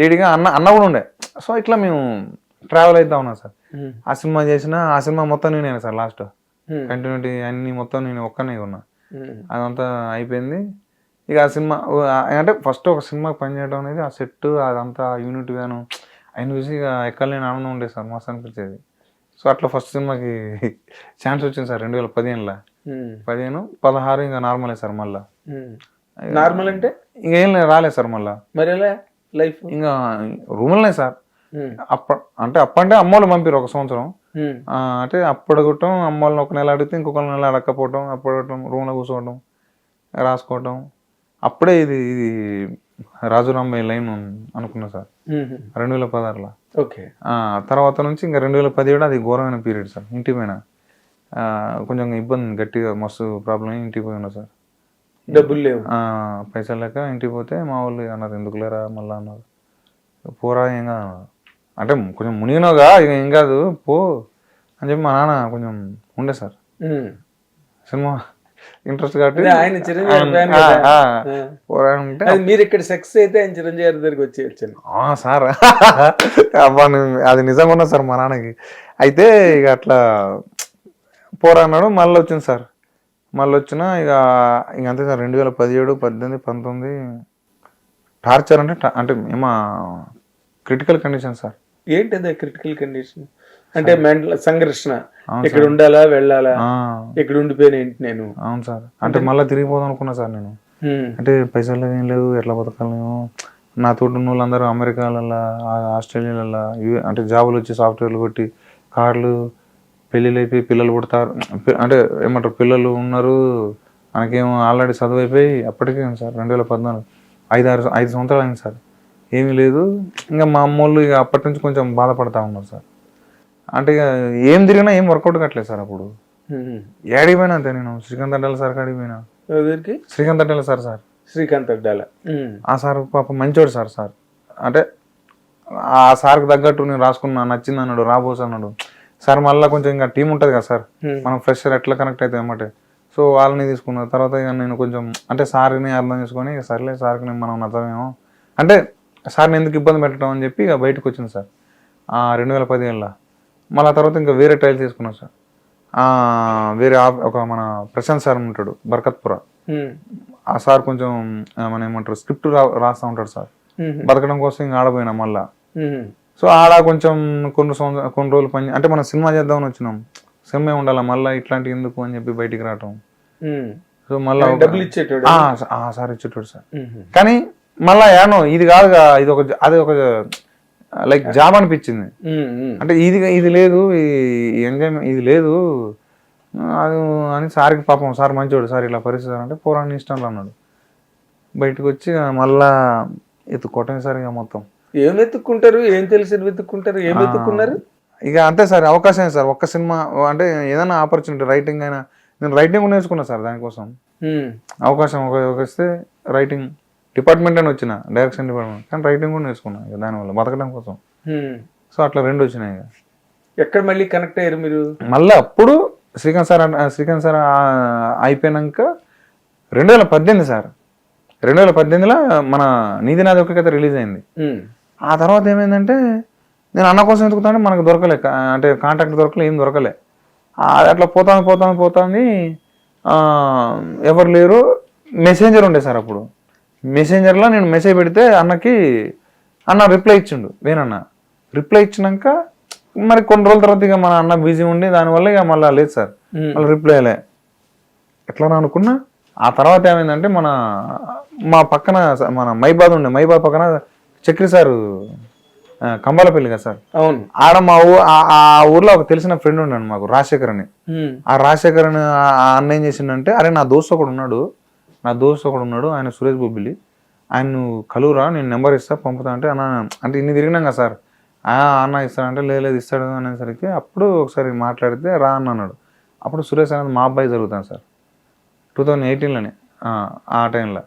ఏడిగా అన్న కూడా ఉండే. సో ఇట్లా మేము ట్రావెల్ అవుతా ఉన్నాం సార్. ఆ సినిమా చేసిన, ఆ సినిమా మొత్తం నేనే సార్. లాస్ట్ కంటిన్యూటీ అన్ని మొత్తం నేను ఒక్కనే ఉన్నా. అదంతా అయిపోయింది. ఇక ఆ సినిమా అంటే ఫస్ట్ ఒక సినిమాకి పనిచేయడం అనేది, ఆ సెట్ అదంతా యూనిట్ గాను ఆయన చూసి ఇక ఎక్కలేని ఆనందం ఉండేది సార్. మస్తు అనిపించేది. సో అట్లా ఫస్ట్ సినిమాకి ఛాన్స్ వచ్చింది సార్ 2015లో. 16 ఇంకా నార్మలే సార్. మళ్ళా నార్మల్ అంటే ఇంకేం రాలేదు సార్. మళ్ళా మరి లైఫ్ ఇంకా రూమ్లనే సార్. అప్పంటే అమ్మోళ్ళు పంపిరు 1 సంవత్సరం. అంటే అప్పడగొట్టం, అమ్మోళ్ళని 1 నెల అడిగితే ఇంకొక నెల అడగకపోవటం, అప్పడగొట్టం, రూమ్లో కూర్చోవడం, రాసుకోవటం. అప్పుడే ఇది రాజురాంబాయి లైన్ అనుకున్నా సార్ 2016లో. ఓకే. తర్వాత నుంచి ఇంకా 2017 అది ఘోరమైన పీరియడ్ సార్. ఇంటికి పోయినా కొంచెం ఇబ్బంది, గట్టిగా మస్తు ప్రాబ్లం. ఇంటికి పోయినా సార్. డబ్బులు లేవు, పైసలు లేక ఇంటికి పోతే మా వాళ్ళు అన్నారు, ఎందుకు లేరా మళ్ళీ అన్నారు. పోరా ఏం కాదు అంటే, కొంచెం మునిగినోగా ఇక ఏం కాదు పో అని చెప్పి మా నాన్న కొంచెం ఉండే సార్. సినిమా ఇంట్రెస్ట్ కాబట్టి అదే ఆయన చిరంజీవి fan కదా. పోరాడు ఉంటే అది మీరు ఇక్కడ సెక్స్ అయితే ఆయన చిరంజీవి గారి దగ్గరికి వచ్చేయచ్చు. సార్ అబ్బా అది నిజంగా ఉన్నా సార్ మా నాన్నకి. అయితే ఇక అట్లా పోరా అన్నాడు. మళ్ళీ వచ్చింది సార్. మళ్ళీ వచ్చినా ఇక అంతే సార్. 2017, 18, 19 టార్చర్ అంటే ఏమో క్రిటికల్ కండిషన్ సార్. ఏంటి అదే క్రిటికల్ కండిషన్ అంటే? మెంటల్ సంఘర్షణ. ఇక్కడ ఉండాలా వెళ్ళాలా, ఇక్కడ ఉండిపోయిన ఏంటి నేను. అవును సార్. అంటే మళ్ళీ తిరిగిపోదాం అనుకున్నా సార్ నేను. అంటే పైసలు ఏం లేవు, ఎట్లా బతకాలి నేను. నా తోటి ఉన్న వాళ్ళందరూ అమెరికాలల్లా, ఆస్ట్రేలియాలల్లా అంటే జాబులు వచ్చి సాఫ్ట్వేర్లు కొట్టి కార్లు, పెళ్ళిళ్ళు అయిపోయి పిల్లలు పుడతారు. అంటే ఏమంటారు, పిల్లలు ఉన్నారు. మనకేమో ఆల్రెడీ చదువు అయిపోయి అప్పటికే సార్ 2014 5 సంవత్సరాలు అయింది సార్. ఏమీ లేదు. ఇంకా మా అమ్మోళ్ళు ఇక అప్పటి నుంచి కొంచెం బాధపడతా ఉన్నారు సార్. అంటే ఇక ఏం తిరిగినా ఏం వర్కౌట్ కట్టలేదు సార్. అప్పుడు ఏడికి పోయినా అంతే. నేను శ్రీకాంత్ అడ్డాల సార్ కాడికి పోయినా. శ్రీకాంత్ అడ్డాల సార్ శ్రీకాంత్ అడ్డాల ఆ సార్ పాప మంచోడు సార్. అంటే ఆ సార్కి తగ్గట్టు నేను రాసుకున్నా, నచ్చింది అన్నాడు, రాబోస్ అన్నాడు సార్. మళ్ళీ కొంచెం ఇంకా టీం ఉంటుంది కదా సార్, మనం ఫ్రెషర్ ఎట్లా కనెక్ట్ అవుతాయి అన్నమాట. సో వాళ్ళని తీసుకున్న తర్వాత ఇక నేను కొంచెం అంటే సార్ని అర్థం చేసుకొని ఇక సర్లే సార్కి నేను మనం నచ్చమేమో అంటే సార్ని ఎందుకు ఇబ్బంది పెట్టడం అని చెప్పి ఇక బయటకు వచ్చింది సార్ 2017లో. మళ్ళీ తర్వాత ఇంకా వేరే టైల్ తీసుకున్నాం సార్. వేరే ఒక మన ప్రశాంత్ సార్ ఉంటాడు బర్కత్పుర. ఆ సార్ కొంచెం మన ఏమంటారు స్క్రిప్ట్ రాస్తూ ఉంటాడు సార్. బతకడం కోసం ఇంకా ఆడపోయినా మళ్ళా. సో ఆడ కొంచెం కొన్ని రోజులు పని అంటే మనం సినిమా చేద్దామని వచ్చినాం. సినిమా ఉండాలా మళ్ళీ ఇట్లాంటివి ఎందుకు అని చెప్పి బయటికి రావటం. సో మళ్ళీ డబ్బులు ఇచ్చేటోడు సార్ ఇచ్చేటోడు సార్. కానీ మళ్ళా ఏనో ఇది కాదుగా, అది ఒక లైక్ జాబ్ అనిపించింది. అంటే ఇది లేదు, ఎంజాయ్మెంట్ ఇది లేదు అది అని సార్కి పాపం సార్ మంచోడు సార్. ఇలా పరిస్థితి అంటే పోరాని ఇష్టంలో అన్నాడు. బయటకు వచ్చి మళ్ళా ఎత్తుకోవటమే సార్. ఇక మొత్తం ఏం వెతుక్కుంటారు, ఏం తెలిసి వెతుక్కుంటారు, ఏం వెతుక్కున్నారు. ఇక అంతే సార్. అవకాశమే సార్. ఒక్క సినిమా అంటే ఏదైనా ఆపర్చునిటీ, రైటింగ్ అయినా నేను రైటింగ్ నేర్చుకున్నా సార్. దానికోసం అవకాశం వస్తే రైటింగ్ డిపార్ట్మెంట్ అని వచ్చిన, డైరెక్షన్ డిపార్ట్మెంట్, కానీ రైటింగ్ కూడా నేర్చుకున్నా ఇక దానివల్ల బతకడం కోసం. సో అట్లా 2 వచ్చినాయి. ఇక ఎక్కడ మళ్ళీ కనెక్ట్ అయ్యారు మీరు? మళ్ళీ అప్పుడు శ్రీకాంత్ సార్ అయిపోయినాక 2018 సార్. 2018లో మన నీది నాది ఒక్క కథ రిలీజ్ అయింది. ఆ తర్వాత ఏమైందంటే నేను అన్న కోసం ఎదుగుతానే మనకు దొరకలే, అంటే కాంటాక్ట్ దొరకలే, ఏం దొరకలే. అట్లా పోతాను ఎవరు లేరు. మెసెంజర్ ఉండే సార్ అప్పుడు. మెసెంజర్లో నేను మెసేజ్ పెడితే అన్న రిప్లై ఇచ్చిండు. వేనన్న రిప్లై ఇచ్చినాక మరి కొన్ని రోజుల తర్వాత ఇక మన అన్న బిజీ ఉండి దానివల్ల ఇక మళ్ళీ లేదు సార్. మళ్ళీ రిప్లై అయ్యలే. ఎట్లా అనుకున్నా. ఆ తర్వాత ఏమైందంటే మా పక్కన మన మైబాద్ ఉండే, మైబాద్ పక్కన చక్రి సారు కంబాలపల్లి కదా సార్. అవును. ఆడ మా ఆ ఊర్లో ఒక తెలిసిన ఫ్రెండ్ ఉన్నాడు మాకు, రాజశేఖర్ అని. ఆ రాజశేఖర్ అని అన్న ఏం చేసిండంటే, అరే నా దోస్తు ఒకడు ఉన్నాడు, ఆయన సురేష్ బొబ్బిలి, ఆయన కలువురా, నేను నెంబర్ ఇస్తా పంపుతా అంటే అంటే ఇన్ని తిరిగినాం కదా సార్. అన్న ఇస్తాడంటే లేదు ఇస్తాడు అనేసరికి అప్పుడు ఒకసారి మాట్లాడితే రా అన్నాడు. అప్పుడు సురేష్ అనేది మా అబ్బాయి జరుగుతాను సార్ 2018లోనే. ఆ టైంలో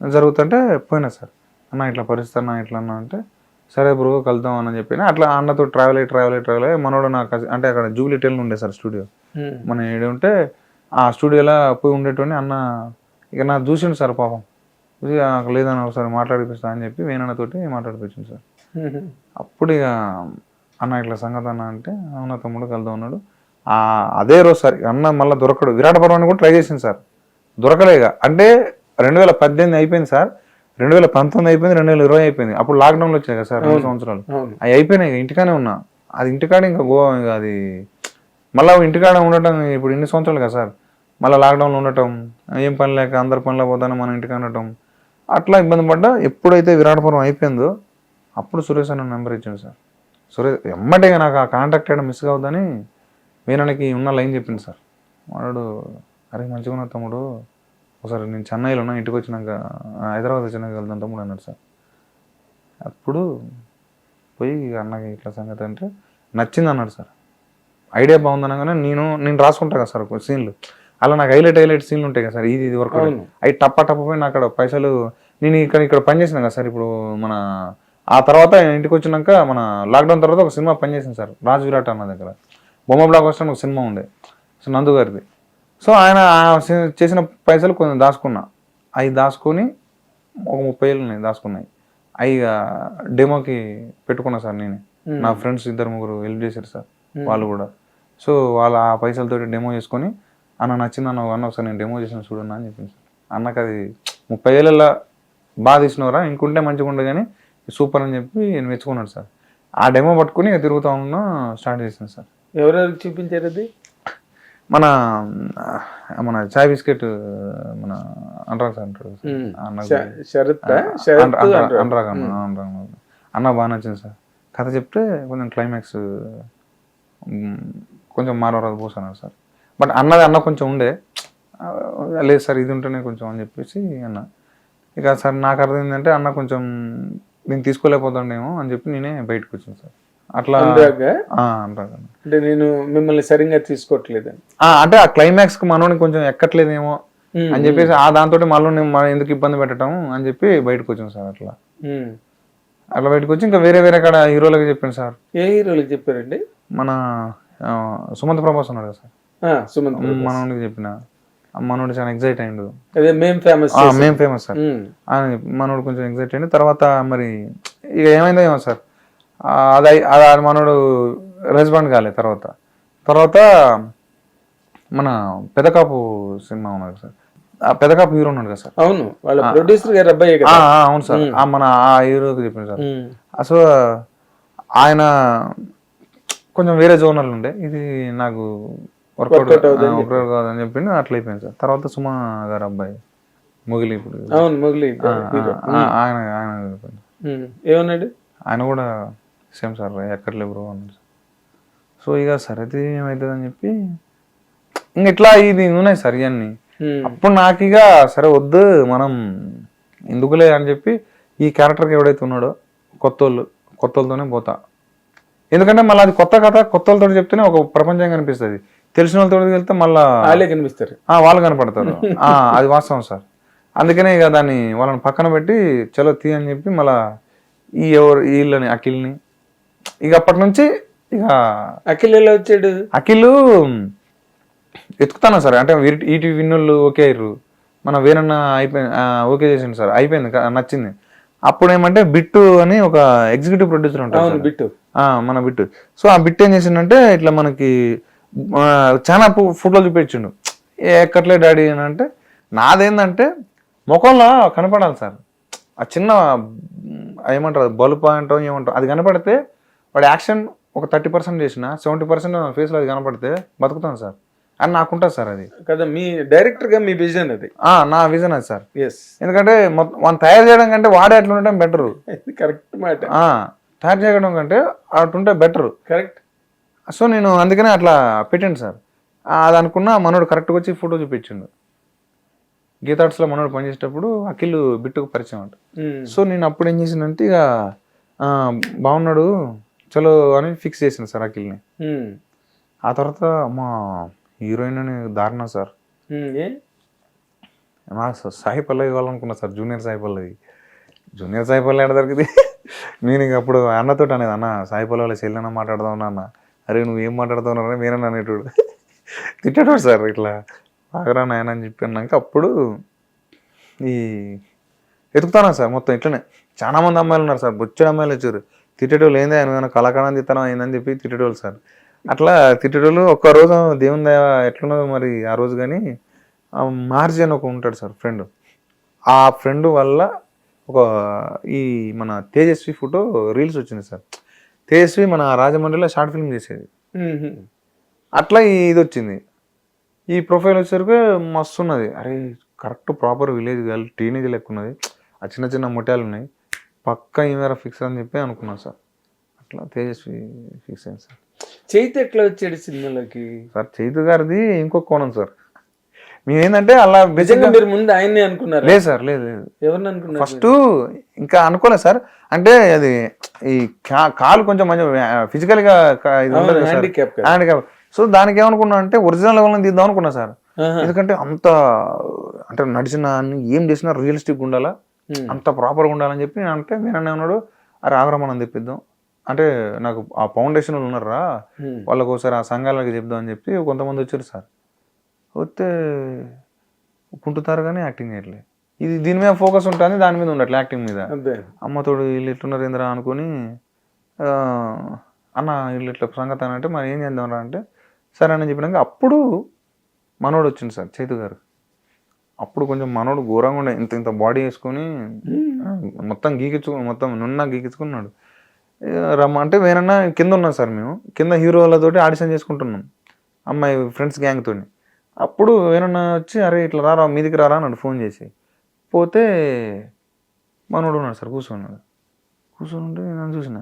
జరుగుతుంటే పోయినా సార్. అన్న ఇట్లా పరిస్థితి అన్న ఇట్లా అన్నా అంటే సరే బ్రో కలుద్దాం అని చెప్పిన. అట్లా అన్నతో ట్రావెల్ అయ్యి మనోడు నాకు అంటే అక్కడ జూబ్లీ టెల్ ఉండే సార్ స్టూడియో. మన ఏడు ఉంటే ఆ స్టూడియోలో పోయి ఉండేటోని అన్న ఇక నాకు చూసిండు సార్ పాపం. చూసి లేదని ఒకసారి మాట్లాడిపిస్తా అని చెప్పి వేనన్నతోటి మాట్లాడిపించింది సార్. అప్పుడు ఇక అన్న ఇట్లా సంగతి అన్న అంటే అవునా తమ్ముడు కలుద్దాం ఉన్నాడు. అదే రోజు సార్ అన్న మళ్ళీ దొరకడు. విరాటపురం అని కూడా ట్రై చేసింది సార్, దొరకలేక. అంటే 2018 అయిపోయింది సార్, 2019 అయిపోయింది, 2020 అయిపోయింది. అప్పుడు లాక్డౌన్లో వచ్చాయి కదా సార్ 2 సంవత్సరాలు. అవి అయిపోయినాయి. ఇక ఇంటికానే ఉన్నా. అది ఇంటికాడ ఇంకా ఇక అది మళ్ళీ ఇంటికాడ ఉండటం ఇప్పుడు ఇన్ని సంవత్సరాలు కదా సార్. మళ్ళీ లాక్డౌన్లో ఉండటం, ఏం పని లేక అందరు పనిలో పోతానో మనం ఇంటికి ఉండటం, అట్లా ఇబ్బంది పడ్డా. ఎప్పుడైతే విరాటపురం అయిపోయిందో అప్పుడు సురేష్ అన్న నెంబర్ ఇచ్చాడు సార్. సురేష్ ఎమ్మటిగా నాకు ఆ కాంటాక్ట్ అయ్యడం మిస్ కావద్దని వీరానికి ఉన్న లైన్ చెప్పింది సార్. వాడు అరే మంచిగా ఉన్నా తమ్ముడు, ఒకసారి నేను చెన్నైలో ఉన్నా, ఇంటికి వచ్చినాక హైదరాబాద్ వచ్చినాక వెళ్తాను తమ్ముడు అన్నాడు సార్. అప్పుడు పోయి అన్నకి ఇట్లా సంగతి అంటే నచ్చింది అన్నాడు సార్. ఐడియా బాగుందనగానే నేను రాసుకుంటా కదా సార్ సీన్లు. అలా నాకు హైలైట్ సీన్లు ఉంటాయి కదా సార్. ఇది వర్క్ అవి టప్ప పోయి నాకు అక్కడ పైసలు నేను ఇక్కడ పని చేసిన కదా సార్. ఇప్పుడు మన ఆ తర్వాత ఇంటికి వచ్చినాక మన లాక్డౌన్ తర్వాత ఒక సినిమా పనిచేసింది సార్, రాజ్ విరాట్ అన్న దగ్గర. బొమ్మ బ్లాక్ వస్తే ఒక సినిమా ఉండే సో నందు గారిది. సో ఆయన చేసిన పైసలు కొంచెం దాచుకున్నా, అవి దాచుకొని ఒక 30,000 ఉన్నాయి దాచుకున్నాయి, అవి డెమోకి పెట్టుకున్నా సార్ నేనే. నా ఫ్రెండ్స్ 2-3 హెల్ప్ చేశారు సార్ వాళ్ళు కూడా. సో వాళ్ళు ఆ పైసలతో డెమో చేసుకొని, అన్న నచ్చింది అన్న ఒకసారి నేను డెమో చేసిన చూడన్నా అని చెప్పింది సార్. అన్నకు అది 30,000 బాగా తీసినవరా, ఇంకుంటే మంచిగా ఉండే కానీ సూపర్ అని చెప్పి నేను మెచ్చుకున్నాడు సార్. ఆ డెమో పట్టుకుని తిరుగుతా ఉన్నా స్టార్ట్ చేసాను సార్. ఎవరెవరికి చూపించారు అది? మన మన చాయ్ బిస్కెట్ మన అనురాగ్ సార్ అంటారు అనురాగ్ అన్న బాగా నచ్చింది సార్. కథ చెప్తే కొంచెం క్లైమాక్స్ కొంచెం మారవరాదు పోసాను సార్. బట్ అన్న కొంచెం ఉండే, లేదు సార్ ఇది ఉంటేనే కొంచెం అని చెప్పేసి అన్న. ఇక సార్ నాకు అర్థం ఏంటంటే అన్న కొంచెం నేను తీసుకోలేకపోతాడేమో అని చెప్పి నేనే బయటకు వచ్చాను సార్. అట్లా అంటే నేను మిమ్మల్ని సరిగ్గా తీసుకోవట్లేదని, అంటే ఆ క్లైమాక్స్ కి మనోని కొంచెం ఎక్కట్లేదేమో అని చెప్పేసి ఆ దాంతో మళ్ళీ మనం ఎందుకు ఇబ్బంది పెట్టడం అని చెప్పి బయటకు వచ్చాను సార్. అట్లా బయటకు వచ్చి ఇంకా వేరే కాడ హీరోలకి చెప్పాను సార్. ఏ హీరోలకి చెప్పారండి? మన సుమంత్ ప్రభాస్ ఉన్నాడు కదా సార్, సుమంత్ మనోడికి చెప్పిన, మనోడు చాలా ఎగ్జైట్ అయ్యిండు. మేము ఫేమస్ సార్. మనోడు కొంచెం ఎగ్జైట్ అయ్యింది. తర్వాత మరి ఇక ఏమైందో ఏమో సార్, అది మనోడు రెస్పాండ్ కాలే. తర్వాత మన పెదకాపు సినిమా ఉన్నది సార్, ఆ పెదకాపు హీరో ఉన్నాడు కదా సార్. అవును, వాళ్ళ ప్రొడ్యూసర్ గారు అబ్బాయి. అవును సార్, మన ఆ హీరోకి చెప్పాను సార్. అసలు ఆయన కొంచెం వేరే జోనర్లు ఉండే, ఇది నాకు వర్కౌట్ కాదని చెప్పిండు. అట్లా అయిపోయింది సార్. తర్వాత సుమా గారు అబ్బాయి మొగిలి, ఇప్పుడు ఆయన ఏమన్నాడు? ఆయన కూడా సేమ్ సార్ ఎక్కట్లే బ్రో అన్నాడు. సో ఇక సరే అది ఏమవుతుంది అని చెప్పి ఇంక ఇట్లా ఇది ఉన్నాయి సార్ ఇవన్నీ. అప్పుడు నాకు ఇక సరే వద్దు మనం ఎందుకులే అని చెప్పి ఈ క్యారెక్టర్కి ఎవడైతే ఉన్నాడో కొత్తోళ్ళతోనే పోతా. ఎందుకంటే మళ్ళీ అది కొత్త కథ, కొత్త వాళ్ళతో చెప్తేనే ఒక ప్రపంచం కనిపిస్తుంది. తెలిసిన వాళ్ళతో వెళ్తే మళ్ళీ వాళ్ళే కనిపిస్తారు, వాళ్ళు కనపడతారు. అది వాస్తవం సార్. అందుకనే ఇక దాన్ని వాళ్ళని పక్కన పెట్టి చలో తీ అని చెప్పి మళ్ళా వీళ్ళని అఖిల్ని ఇక అప్పటి నుంచి ఇక అఖిల్ ఎలా వచ్చాడు? అఖిల్ ఎత్తుకుతాను సార్. అంటే ఈటీవీ విన్నోళ్ళు ఓకే అయ్యారు, మన వేరన్న ఓకే చేసిండు సార్, అయిపోయింది, నచ్చింది. అప్పుడు ఏమంటే బిట్టు అని ఒక ఎగ్జిక్యూటివ్ ప్రొడ్యూసర్ ఉంటారు బిట్టు, మన బిట్టు. సో ఆ బిట్టు ఏం చేసిండంటే ఇట్లా మనకి చాలా ఫోటోలు చూపించిండు. ఎక్కట్లే డాడీ అని అంటే నాదేందంటే ముఖంలో కనపడాలి సార్. ఆ చిన్న ఏమంటారు బల్బ్ పాయింట్ ఏమంటారు అది కనపడితే వాడు యాక్షన్ ఒక 30% చేసిన 70% ఫేస్లో అది కనపడితే బతుకుతాను సార్ అని నాకుంటుంది సార్. అది కదా మీ డైరెక్టర్ గా మీ విజన్ అది. నా విజన్ అది సార్. ఎందుకంటే మనం తయారు చేయడం కంటే వాడే అట్లా ఉండటం బెటరు. కరెక్ట్ మాట. తయారు చేయడం కంటే అటుంటే బెటరు. కరెక్ట్. సో నేను అందుకనే అట్లా పెట్టండి సార్. అది అనుకున్నా మనోడు కరెక్ట్గా వచ్చి ఫోటో చూపించిండు. గీతార్ట్స్లో మనోడు పనిచేసేటప్పుడు అఖిల్ బిట్టుకు పరిచయం అంట. సో నేను అప్పుడు ఏం చేసిందంటే ఇక బాగున్నాడు చలో అని ఫిక్స్ చేసిన సార్ అఖిల్ని. ఆ తర్వాత మా హీరోయిన్ అని దారుణ sir, Sai Pallavi ఇవ్వాలనుకున్నా sir. Junior Sai Pallavi ఎక్కడ దొరికింది? నేను ఇంక అప్పుడు అన్నతోటి అనేది, అన్న సాయి పల్లవిలో చెల్లెన మాట్లాడదాం అన్న. అరే నువ్వు ఏం మాట్లాడుతున్నావు మీరన్నా అనేటోడు, తిట్టేటోడు సార్. ఇట్లా బాగరా నాయన అని చెప్పి అన్నాక అప్పుడు ఈ ఎతుకుతానా సార్. మొత్తం ఇట్లనే చాలా మంది అమ్మాయిలు ఉన్నారు సార్, బొచ్చడి అమ్మాయిలు వచ్చారు. తిట్టేటోళ్ళు ఏంది ఆయన కళాకారం తిత్తనం అయిందని చెప్పి తిట్టేటోళ్ళు సార్. అట్లా తిట్టేటోళ్ళు. ఒక్కరోజు దేవుని దయ ఎట్లున్నదో మరి ఆ రోజు కానీ మార్జీ అని ఒక ఉంటాడు సార్ ఫ్రెండ్. ఆ ఫ్రెండ్ వల్ల ఒక ఈ మన తేజస్వి ఫోటో రీల్స్ వచ్చింది సార్. తేజస్వి మన రాజమండ్రిలో షార్ట్ ఫిల్మ్ చేసేది. అట్లా ఇది వచ్చింది. ఈ ప్రొఫైల్ వచ్చేసరికి మస్తు ఉన్నది. అరే correct proper village girl, teenage లెక్క ఉన్నది, ఆ చిన్న చిన్న ముట్యాలు ఉన్నాయి, పక్కా ఈమెరా ఫిక్స్ అని చెప్పి అనుకున్నాను సార్. అట్లా తేజస్వి ఫిక్స్ అయింది సార్. చైతు ఎట్లా వచ్చాడు సినిమాలోకి సార్? చైతు గారిది ఇంకొక కోణం సార్. మేమేంటంటే అలా నిజంగా మీరు ముందు ఆయన్ని అనుకున్నారు? లేదు సార్, లేదు. ఎవరిని అనుకున్నారు ఫస్ట్? ఇంకా అనుకోలేదు సార్. అంటే అది ఈ కాలు కొంచెం మంచి ఫిజికల్ గా హ్యాండిక్యాప్. సో దానికి ఏమనుకున్నా అంటే ఒరిజినల్ లెవెల్ తీద్దాం అనుకున్నా సార్. ఎందుకంటే అంత అంటే నడిచిన ఏం చేసినా రియలిస్టిక్ ఉండాలా, అంత ప్రాపర్గా ఉండాలని చెప్పి నేను అంటే మీరన్నా ఉన్నాడు, అరే ఆగ్రా మనం తెప్పిద్దాం అంటే నాకు ఆ ఫౌండేషన్ ఉన్నారా వాళ్ళకి ఒకసారి ఆ సంఘాలకి చెప్దాం అని చెప్పి కొంతమంది వచ్చారు సార్. వస్తే కుంటుతారు కానీ యాక్టింగ్ చేయట్లేదు. ఇది దీని మీద ఫోకస్ ఉంటుంది, దాని మీద ఉండట్లే యాక్టింగ్ మీద. అదే అమ్మతోడు వీళ్ళు ఇట్లున్నారు ఏంద్రా అనుకుని అన్న వీళ్ళు ఇట్లా సంగతి అని అంటే మరి ఏం చేద్దాం అంటే సరే అని చెప్పినాక అప్పుడు మనోడు వచ్చింది సార్ చైతు గారు. అప్పుడు కొంచెం మనోడు ఘోరంగా ఉండే, ఇంత ఇంత బాడీ వేసుకొని మొత్తం మొత్తం నున్న గీకించుకున్నాడు. అంటే వేరన్నా కింద ఉన్నాం సార్, మేము కింద హీరోలతోటి ఆడిషన్ చేసుకుంటున్నాం అమ్మాయి ఫ్రెండ్స్ గ్యాంగ్తో. అప్పుడు వేరన్నా వచ్చి అరే ఇట్లా రారా మీదికి రారా అన్నాడు ఫోన్ చేసి. పోతే మనోడు ఉన్నాడు సార్, కూర్చొని ఉంటే నన్ను చూసిన,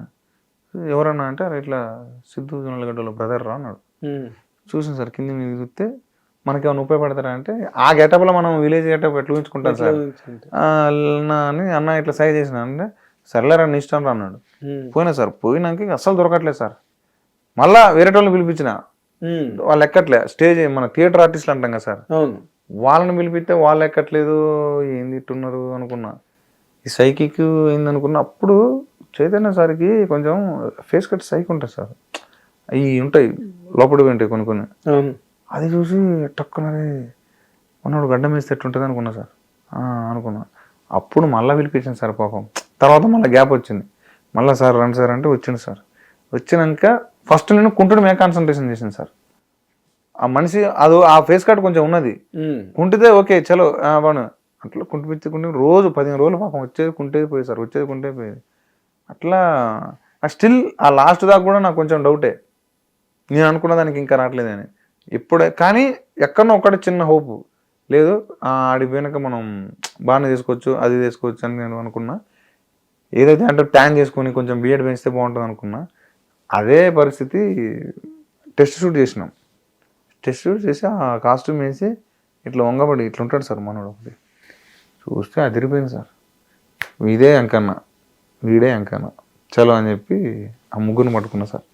ఎవరన్నా అంటే అరే ఇట్లా సిద్ధు జొన్నలగడ్డలో బ్రదర్ రా అన్నాడు. చూసిన సార్ కింద మీద చూస్తే మనకి ఏమైనా ఉపయోగపడతారా అంటే ఆ గెటప్లో మనం విలేజ్ గెటప్ ఎట్లా ఊహించుకుంటాం సార్ అని అన్న ఇట్లా సైజ్ చేసిన అంటే సర్లేరా నీ ఇష్టం రా అన్నాడు. పోయినా సార్, పోయినాక అస్సలు దొరకట్లేదు సార్. మళ్ళా వేరే వాళ్ళని పిలిపించిన, వాళ్ళు ఎక్కట్లే. స్టేజ్ మన థియేటర్ ఆర్టిస్టులు అంటాం కదా సార్, వాళ్ళని పిలిపిస్తే వాళ్ళు ఎక్కట్లేదు, ఏంది ఇట్టున్నారు అనుకున్నా. ఈ సైకిక్ ఏంది అనుకున్నా. అప్పుడు చైతన్య సార్కి కొంచెం ఫేస్ కట్ సైక్ ఉంటుంది సార్, అవి ఉంటాయి లోపలికి ఉంటాయి కొన్ని. అది చూసి టక్కునరే ఉన్నాడు గడ్డం వేస్తే ఎట్టుంటుంది అనుకున్నా సార్. అనుకున్నా. అప్పుడు మళ్ళీ పిలిపించాను సార్ పాపం. తర్వాత మళ్ళీ గ్యాప్ వచ్చింది, మళ్ళీ సార్ రండి సార్ అంటే వచ్చింది సార్. వచ్చినాక ఫస్ట్ నేను కుంటుడు మీద కాన్సన్ట్రేషన్ చేసింది సార్. ఆ మనిషి అది ఆ ఫేస్ కట్ కొంచెం ఉన్నది, కుంటితే ఓకే చలో బాను అట్లా కుంటిపించుకుంటే రోజు 15 రోజులు పాపం వచ్చేది కుంటేది పోయేది సార్, వచ్చేది కుంటే పోయేది. అట్లా స్టిల్ ఆ లాస్ట్ దాకా కూడా నాకు కొంచెం డౌటే, నేను అనుకున్న దానికి ఇంకా రావట్లేదని. ఇప్పుడే కానీ ఎక్కడో ఒకటి చిన్న హోపు లేదు, ఆడి వెనక మనం బాగానే తీసుకోవచ్చు అది తీసుకోవచ్చు అని నేను అనుకున్నా. ఏదైతే అంటే ప్లాన్ చేసుకొని కొంచెం బిఎడ్ పెంచితే బాగుంటుంది అనుకున్నా. అదే పరిస్థితి టెస్ట్ షూట్ చేసినాం. టెస్ట్ షూట్ చేసి ఆ కాస్ట్యూమ్ వేసి ఇట్లా వంగబడి ఇట్లా ఉంటాడు సార్ మనోడు. ఒకటి చూస్తే అదిరిపోయింది సార్, వీడే అంకన్న చలో అని చెప్పి ఆ ముగ్గురిని పట్టుకున్నా సార్.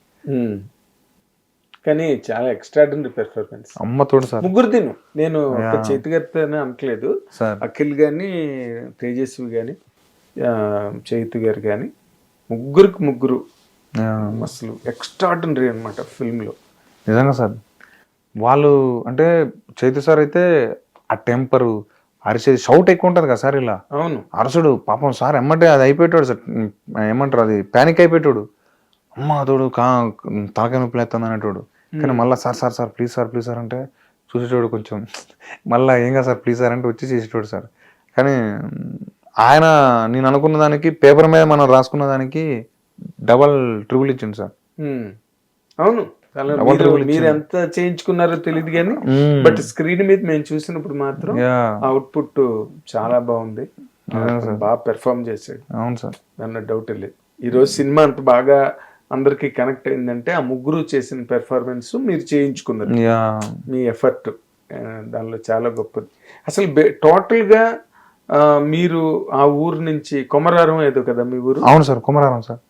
కానీ చాలా ఎక్స్ట్రాడినరీ పెర్ఫార్మెన్స్ అమ్మతోడు సార్. ముగ్గురు నేను ఒక చేతి గారితోనే అనట్లేదు, అఖిల్ కానీ తేజస్వి కానీ చైతు గారు కానీ ముగ్గురు అసలు ఎక్స్ట్రాడినరీ అనమాట ఫిల్మ్లో. నిజంగా సార్ వాళ్ళు అంటే చైతు సార్ అయితే ఆ టెంపరు అరిసేది షౌట్ ఎక్కువ ఉంటుంది కదా సార్, ఇలా అవును అరసుడు పాపం సార్ ఎమ్మటే అది అయిపోయేటాడు సార్, ఏమంటారు అది ప్యానిక్ అయిపోయేటాడు. అమ్మ తోడు తలకాయ నొప్పి లేస్తుంది అనేటోడు. కానీ మళ్ళీ సార్ ప్లీజ్ సార్ అంటే చూసేటోడు కొంచెం మళ్ళీ ఏం కాదు సార్ ప్లీజ్ సార్ అంటే వచ్చి చేసేటోడు సార్. కానీ ఆయన నేను అనుకున్న దానికి పేపర్ మీద మనం రాసుకున్న దానికి డబల్ ట్రిబుల్ ఇచ్చింది సార్. అవును మీరు ఎంత చేయించుకున్నారో తెలియదు కానీ బట్ స్క్రీన్ మీద మేము చూసినప్పుడు మాత్రం అవుట్పుట్ చాలా బాగుంది, బాగా పెర్ఫార్మ్ చేశాడు. అవును సార్, దానిలో డౌట్ లేదు. ఈరోజు సినిమా అంత బాగా అందరికి కనెక్ట్ అయిందంటే ఆ ముగ్గురు చేసిన పెర్ఫార్మెన్స్ మీరు చేయించుకున్నారు, మీ ఎఫర్ట్ దానిలో చాలా గొప్పది. అసలు టోటల్గా మీరు ఆ ఊరు నుంచి కొమరారం ఏదో కదా మీ ఊరు? అవును సార్, కొమరారం సార్.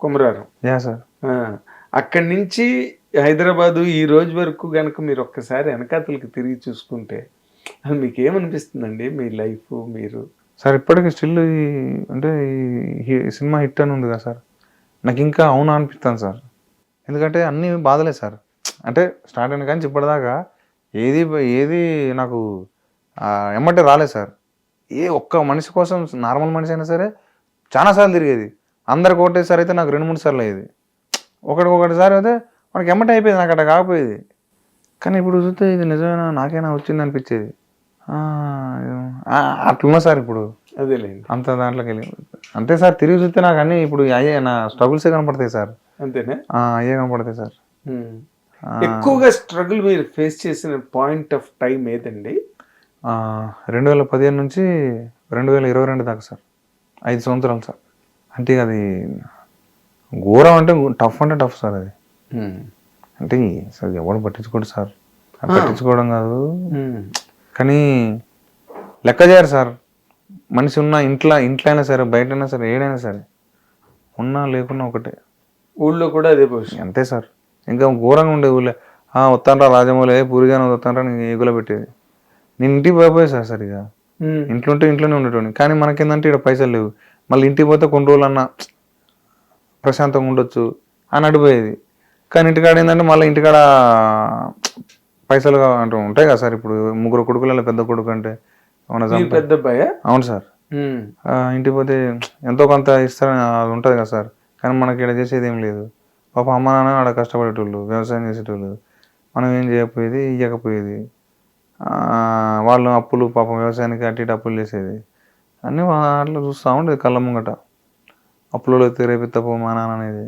అక్కడి నుంచి హైదరాబాదు ఈ రోజు వరకు కనుక మీరు ఒక్కసారి వెనకాతలకి తిరిగి చూసుకుంటే అది మీకు ఏమనిపిస్తుందండి మీ లైఫ్? మీరు సార్ ఇప్పటికీ స్టిల్ అంటే ఈ సినిమా హిట్ అని ఉంది కదా సార్, నాకు ఇంకా అవునా అనిపిస్తాను సార్. ఎందుకంటే అన్నీ బాధలే సార్. అంటే స్టార్ట్ అయిన కానీ ఇప్పటిదాకా ఏది నాకు ఎమ్మటే రాలేదు సార్. ఒక్క మనిషి కోసం నార్మల్ మనిషి అయినా సరే చాలాసార్లు తిరిగేది. అందరికి ఒకటేసారి అయితే నాకు 2-3 సార్లు అయ్యేది, ఒకటిసారి అయితే మనకి ఎమ్మటే అయిపోయేది, నాకు అట్లా కాకపోయేది. కానీ ఇప్పుడు చూస్తే ఇది నిజమేనా నాకైనా వచ్చింది అనిపించేది. అట్లున్నా సార్ ఇప్పుడు అదేలేండి అంత దాంట్లోకి వెళ్ళి. అంతే సార్, తిరిగి చూస్తే నాకు అన్నీ ఇప్పుడు అయ్యే నా స్ట్రగుల్సే కనపడతాయి సార్. అంతేనా? అయ్యే కనపడతాయి సార్. ఎక్కువగా స్ట్రగుల్ మీరు ఫేస్ చేసిన పాయింట్ ఆఫ్ టైం ఏదండి? 2015 నుంచి 2022 దాకా సార్, 5 సంవత్సరాలు సార్. అంటే అది ఘోరం, అంటే టఫ్ సార్ అది. అంటే సార్ ఎవరు పట్టించుకోడు సార్, పట్టించుకోవడం కాదు కానీ లెక్క చేయరు సార్. మనిషి ఉన్న ఇంట్లో అయినా సరే బయట అయినా సరే ఏడైనా సరే ఉన్నా లేకున్నా ఒకటే. ఊళ్ళో కూడా అదే పొజిషన్. అంతే సార్, ఇంకా ఘోరంగా ఉండే ఊళ్ళో. వస్తానరా రాజమౌళి పూరిగానే వస్తానరా నేను ఎగులో పెట్టేది. నేను ఇంటికి పోయిపోయా సార్ ఇక ఇంట్లో ఉంటే ఇంట్లోనే ఉండేటోని. కానీ మనకేందంటే ఇక్కడ పైసలు లేవు, మళ్ళీ ఇంటికి పోతే కొన్ని రోజులన్నా ప్రశాంతంగా ఉండొచ్చు అని అడిపోయేది. కానీ ఇంటికాడ ఏంటంటే మళ్ళీ ఇంటికాడ పైసలు అంటూ ఉంటాయి కదా సార్. ఇప్పుడు ముగ్గురు కొడుకులలో పెద్ద కొడుకు అంటే మన మీరు పెద్ద అబ్బాయా? అవును సార్. ఇంటికి పోతే ఎంతో కొంత ఇస్తారని అది ఉంటుంది కదా సార్. కానీ మనకి ఇక్కడ చేసేది ఏం లేదు. పాప అమ్మ నాన్న ఆడ కష్టపడేటోళ్ళు, వ్యవసాయం చేసేటోళ్ళు. మనం ఏం చేయకపోయేది, ఇవ్వకపోయేది. వాళ్ళు అప్పులు పాపం వ్యవసాయానికి అటు ఇటు అప్పులు చేసేది. అన్నీ అట్లా చూస్తూ ఉండేది కళ్ళ ముంగట. అప్పులలో రేపెత్తపో మా నాన్న అనేది.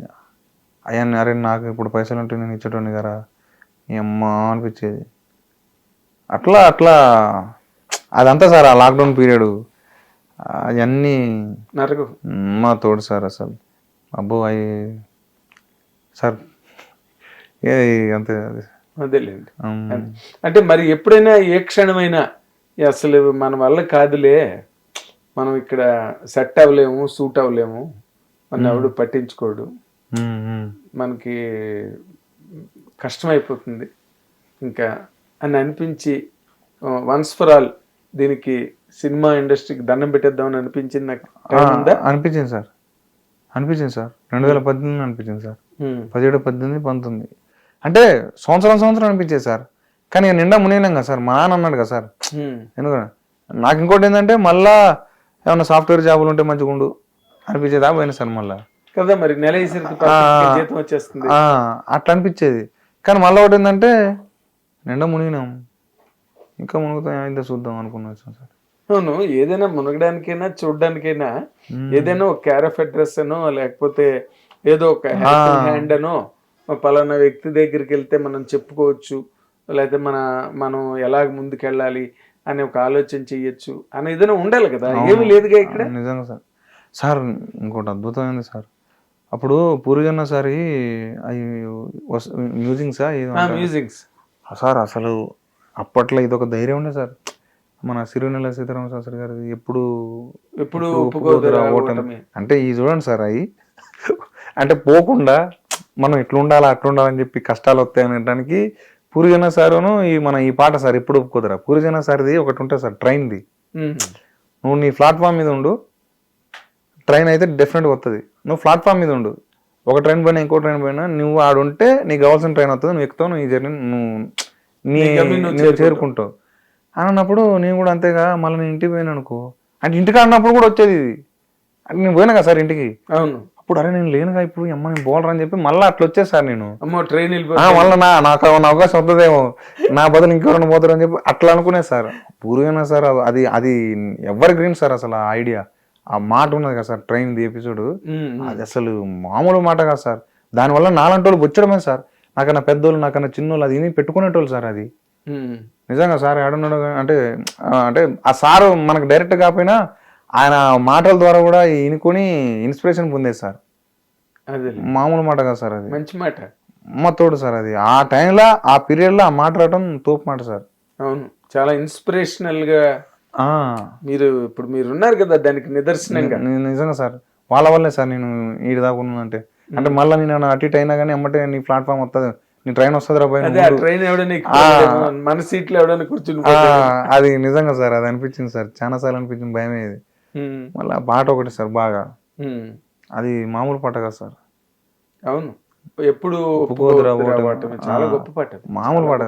అవన్నీ అరే నాకు ఇప్పుడు పైసలు ఉంటే నేను ఇచ్చేటోని కదా ఈ అమ్మ అనిపించేది. అట్లా అట్లా అదంతా సార్ ఆ లాక్డౌన్ పీరియడ్ అవన్నీ నరకం మా తోడు సార్. అసలు అబ్బో అవి సార్ ఏ అంతే. అదేలేండి. అంటే మరి ఎప్పుడైనా ఏ క్షణమైనా అసలు మన వల్ల కాదులే, మనం ఇక్కడ సెట్ అవ్వలేము, సూట్ అవ్వలేము, మన ఎవడు పట్టించుకోడు, మనకి కష్టమైపోతుంది ఇంకా అని అనిపించి వన్స్ ఫర్ ఆల్ దీనికి సినిమా ఇండస్ట్రీకి దండం పెట్టేద్దామని అనిపించింది నాకు. అనిపించింది సార్. 2018 అనిపించింది సార్. 17, 18, 19 అంటే సంవత్సరం అనిపించేది సార్. కానీ నిండా మునిగినాం కదా సార్. మా నాన్న అన్నాడు కదా సార్. ఎందుకంటే నాకు ఇంకోటి ఏంటంటే మళ్ళా ఏమన్నా సాఫ్ట్వేర్ జాబులు ఉంటే మంచిగా ఉండు అనిపించేదా పోయినా సార్. మళ్ళా కదా మరి నెల జీతం వచ్చేస్తుంది అట్లా అనిపించేది. కానీ మళ్ళీ ఒకటి ఏంటంటే నిండా మునిగినాం, ఇంకా మునుగుతాం ఏమైందో చూద్దాం అనుకున్నాం సార్. అవును, ఏదైనా మునగడానికైనా చూడడానికైనా ఏదైనా ఒక కేర్ ఆఫ్ అడ్రస్ అనో లేకపోతే ఏదో ఒక హ్యాండ్ అనో పలానా వ్యక్తి దగ్గరికి వెళ్తే మనం చెప్పుకోవచ్చు, లేకపోతే మనం ఎలాగ ముందుకెళ్ళాలి అని ఒక ఆలోచన చెయ్యొచ్చు అని ఏదైనా ఉండాలి కదా. ఏమీ లేదుగా ఇక్కడ. నిజంగా సార్. సార్ ఇంకోటి అద్భుతమైంది సార్. అప్పుడు పూర్వజన్న సారి మ్యూజింగ్స్ సార్. అసలు అప్పట్లో ఇదొక ధైర్యం ఉండే సార్. మన సిరివెన్నెల సీతారామ శాస్త్రి గారు ఎప్పుడు ఓటమి అంటే ఈ చూడండి సార్. అవి అంటే పోకుండా మనం ఇట్లా ఉండాలా అట్లా ఉండాలని చెప్పి కష్టాలు వస్తాయి అనడానికి పూర్వజన సారును ఈ పాట సార్ ఎప్పుడు ఒప్పుకోదరా. పూర్వజన సార్ది ఒకటి ఉంటుంది సార్, ట్రైన్ది. నువ్వు నీ ప్లాట్ఫామ్ మీద ఉండు, ట్రైన్ అయితే డెఫినెట్గా వస్తుంది. నువ్వు ప్లాట్ఫామ్ మీద ఉండు, ఒక ట్రైన్ పోయినా ఇంకో ట్రైన్ పోయినా నువ్వు ఆడుంటే నీకు కావాల్సిన ట్రైన్ వస్తుంది, నువ్వు ఎక్కుతావు, నువ్వు ఈ జర్నీ నువ్వు చేరుకుంటావు అని అన్నప్పుడు నేను కూడా అంతేగా. మళ్ళీ నేను ఇంటికి పోయినా అనుకో అంటే ఇంటికి అన్నప్పుడు కూడా వచ్చేది ఇది. అంటే నేను పోయినా కదా సార్ ఇంటికి. అవును. అప్పుడు అరే నేను లేనుగా ఇప్పుడు అమ్మ నేను బోలర్ అని చెప్పి మళ్ళీ అట్లా వచ్చేది సార్. నేను ట్రైన్ మళ్ళీ నాకు అవకాశం వస్తుందేమో, నా బదులు ఇంకెవరైనా పోతారు అని చెప్పి అట్లా అనుకునే సార్. పూర్వైనా సార్ అది ఎవర్ గ్రీన్ సార్. అసలు ఆ ఐడియా, ఆ మాట ఉన్నది కదా సార్ ట్రైన్ది ఎపిసోడ్, అది అసలు మామూలు మాట కాదు సార్. దానివల్ల నాలంటి వాళ్ళు వచ్చడమే సార్. నాకన్నా పెద్దోళ్ళు నాకన్నా చిన్నోళ్ళు అది పెట్టుకునేటోళ్ళు సార్. అది నిజంగా సార్ ఆడున్నాడు అంటే ఆ సారు మనకు డైరెక్ట్ కాకపోయినా ఆయన మాటల ద్వారా కూడా ఈనుకొని ఇన్స్పిరేషన్ పొందేది సార్. మామూలు మాట కాదు సార్. అది మంచి మాట, అమ్మ తోడు సార్. అది ఆ టైంలో ఆ పీరియడ్ లో ఆ మాట రావడం తోపు మాట సార్. అవును, చాలా ఇన్స్పిరేషనల్ గా ఇప్పుడు మీరు ఉన్నారు కదా దానికి నిదర్శనంగా. నిజంగా సార్, వాళ్ళ వల్లే సార్ నేను ఈడి దాకా ఉన్నానంటే. అంటే మళ్ళీ నేను అటు ఇటు అయినా కానీ అమ్మటే నీ ప్లాట్ఫామ్ వస్తుంది, నీ ట్రైన్ వస్తుంది రా ట్రైన్ మన సీట్ లో ఎవడైనా కూర్చుని. అది నిజంగా సార్ అది అనిపించింది సార్, చాలా సార్లు అనిపించింది, భయం అయ్యేది. మళ్ళీ పాట ఒకటి సార్ బాగా, అది మామూలు పాట కదా సార్. అవును, ఎప్పుడు చాలా గొప్ప పాట, మామూలు పాట.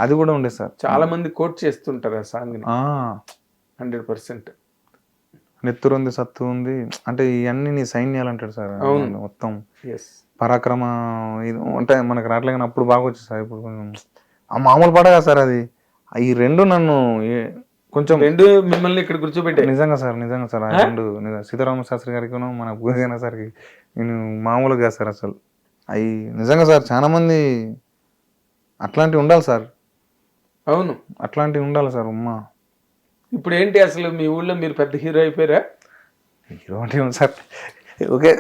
అది కూడా ఉండే సార్. చాలా మంది కోట్ చేస్తుంటారు ఆ సాంగ్ ని. 100% నెత్తురుంది సత్తు ఉంది అంటే ఇవన్నీ నీ సైన్యాలు అంటాడు సార్. మొత్తం పరాక్రమ ఇది అంటే మనకు రావట్లే కానీ అప్పుడు బాగా వచ్చేది సార్. ఇప్పుడు కొంచెం ఆ మామూలు పాట కదా సార్. అది ఈ రెండు నన్ను కొంచెం మిమ్మల్ని ఇక్కడ కూర్చోబెట్టాయి. నిజంగా సార్, నిజంగా సార్. ఆ రెండు సీతారామ శాస్త్రి గారికి మన పూజన సార్కి నేను మామూలుగా సార్. అసలు అవి నిజంగా సార్ చాలా మంది అట్లాంటివి ఉండాలి సార్. అవును, అట్లాంటివి ఉండాలి సార్. అమ్మా ఇప్పుడు ఏంటి అసలు మీ ఊళ్ళో మీరు పెద్ద హీరో అయిపోయారా? హీరో అంటే సార్ ఓకే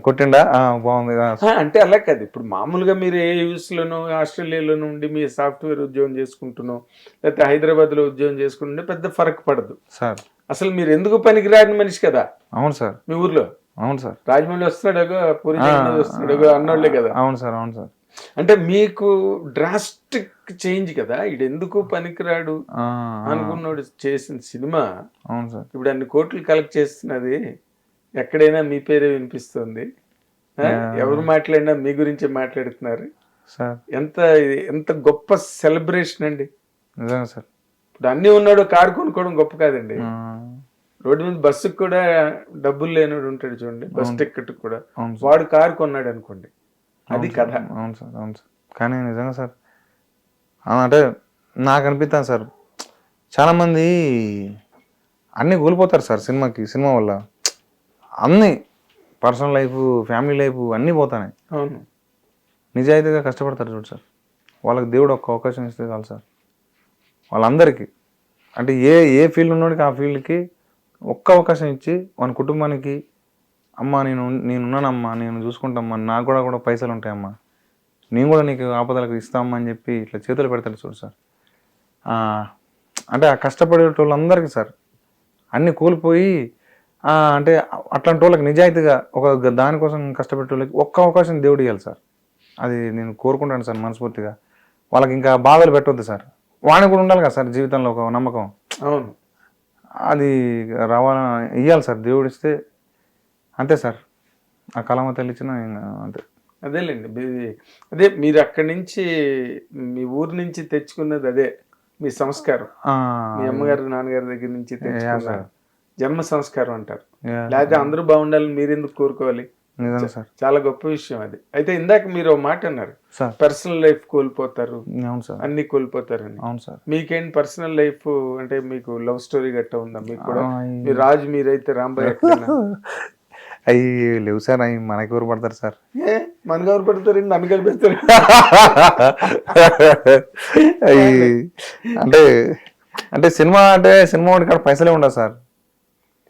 కొట్టిండా బాగుంది అంటే అలా కాదు. ఇప్పుడు మామూలుగా మీరు ఏ యూఎస్ లోనో ఆస్ట్రేలియాలోనూ ఉండి మీ సాఫ్ట్వేర్ ఉద్యోగం చేసుకుంటున్నావు, లేకపోతే హైదరాబాద్ లో ఉద్యోగం చేసుకుంటుంటే పెద్ద ఫరక్ పడదు సార్. అసలు మీరు ఎందుకు పనికిరాని మనిషి కదా. అవును సార్. మీ ఊర్లో అవును సార్, రాజమండ్రి వస్తున్నాడు, పూరి వస్తున్నాడు అన్నోళ్లే కదా. అవును సార్. అవును సార్. అంటే మీకు డ్రాస్టిక్ చేంజ్ కదా. ఇది ఎందుకు పనికిరాడు అనుకున్నాడు చేసిన సినిమా. అవును సార్. ఇప్పుడు అన్ని కోట్లు కలెక్ట్ చేస్తున్నది, ఎక్కడైనా మీ పేరే వినిపిస్తుంది, ఎవరు మాట్లాడినా మీ గురించి మాట్లాడుతున్నారు. సార్ ఎంత ఎంత గొప్ప సెలబ్రేషన్ అండి. నిజంగా సార్. ఇప్పుడు అన్నీ ఉన్నాడు, కారు కొనుక్కోవడం గొప్ప కాదండి. రోడ్డు మీద బస్సుకు కూడా డబ్బులు లేనివాడు ఉంటాడు చూడండి, బస్ టికెట్ కూడా, అవును సార్. వాడు కారు కొన్నాడు అనుకోండి, అది కథ. అవును సార్, అవును సార్. కానీ నిజంగా సార్ అంటే నాకు అనిపిస్తాను సార్, చాలామంది అన్నీ కోల్పోతారు సార్ సినిమా వల్ల. అన్నీ పర్సనల్ లైఫ్, ఫ్యామిలీ లైఫ్ అన్నీ పోతాయి. అవును, నిజాయితీగా కష్టపడతారు చూడు సార్, వాళ్ళకి దేవుడు ఒక్క అవకాశం ఇస్తే చాలు సార్. వాళ్ళందరికీ అంటే ఏ ఫీల్డ్ ఉన్నోడికి ఆ ఫీల్డ్కి ఒక్క అవకాశం ఇచ్చి వాళ్ళ కుటుంబానికి, అమ్మ నేనున్నానమ్మా, నేను చూసుకుంటామ్మా, నాకు కూడా పైసలు ఉంటాయమ్మా, నేను కూడా నీకు ఆపదలకు ఇస్తామా అని చెప్పి ఇట్లా చేతులు పెడతాడు చూడు సార్. అంటే ఆ కష్టపడేటోళ్ళందరికీ సార్ అన్నీ కోల్పోయి అంటే అట్లాంటి వాళ్ళకి నిజాయితీగా ఒక దానికోసం కష్టపడేటోళ్ళకి ఒక్క అవకాశం దేవుడు ఇవ్వాలి సార్. అది నేను కోరుకుంటాను సార్ మనస్ఫూర్తిగా. వాళ్ళకి ఇంకా బాధలు పెట్టవద్దు సార్. వాడిని కూడా ఉండాలి కదా సార్ జీవితంలో ఒక నమ్మకం. అవును, అది ఇవ్వాలి సార్, దేవుడు ఇస్తే అంతే సార్. ఆ కళామ తల్లి ఇచ్చిన అంతే. అదేలేండి. అదే మీరు అక్కడి నుంచి మీ ఊరు నుంచి తెచ్చుకున్నది, అదే మీ సంస్కారం. మీ అమ్మగారు నాన్నగారి దగ్గర నుంచి తెచ్చుకున్న జన్మ సంస్కారం అంటారు. లేకపోతే అందరూ బాగుండాలని మీరెందుకు కోరుకోవాలి? నిజంగా సార్, చాలా గొప్ప విషయం అది. అయితే ఇందాక మీరు ఒక మాట అన్నారు, పర్సనల్ లైఫ్ కోల్పోతారు, అవును సార్, అన్ని కోల్పోతారని. అవును సార్. మీకేంటి పర్సనల్ లైఫ్ అంటే మీకు లవ్ స్టోరీ గట్ట ఉందా మీకు కూడా? మీరు రాజు, మీరైతే రాంబాయ్ ఎక్కడైనా? అవి లేవు సార్, అవి మనకి ఎవరు పడతారు సార్? మనకి ఎవరు పడతారండి, నన్ను కలిపిస్తారు. అవి అంటే సినిమా వాడి కాడ పైసలే ఉండవు సార్.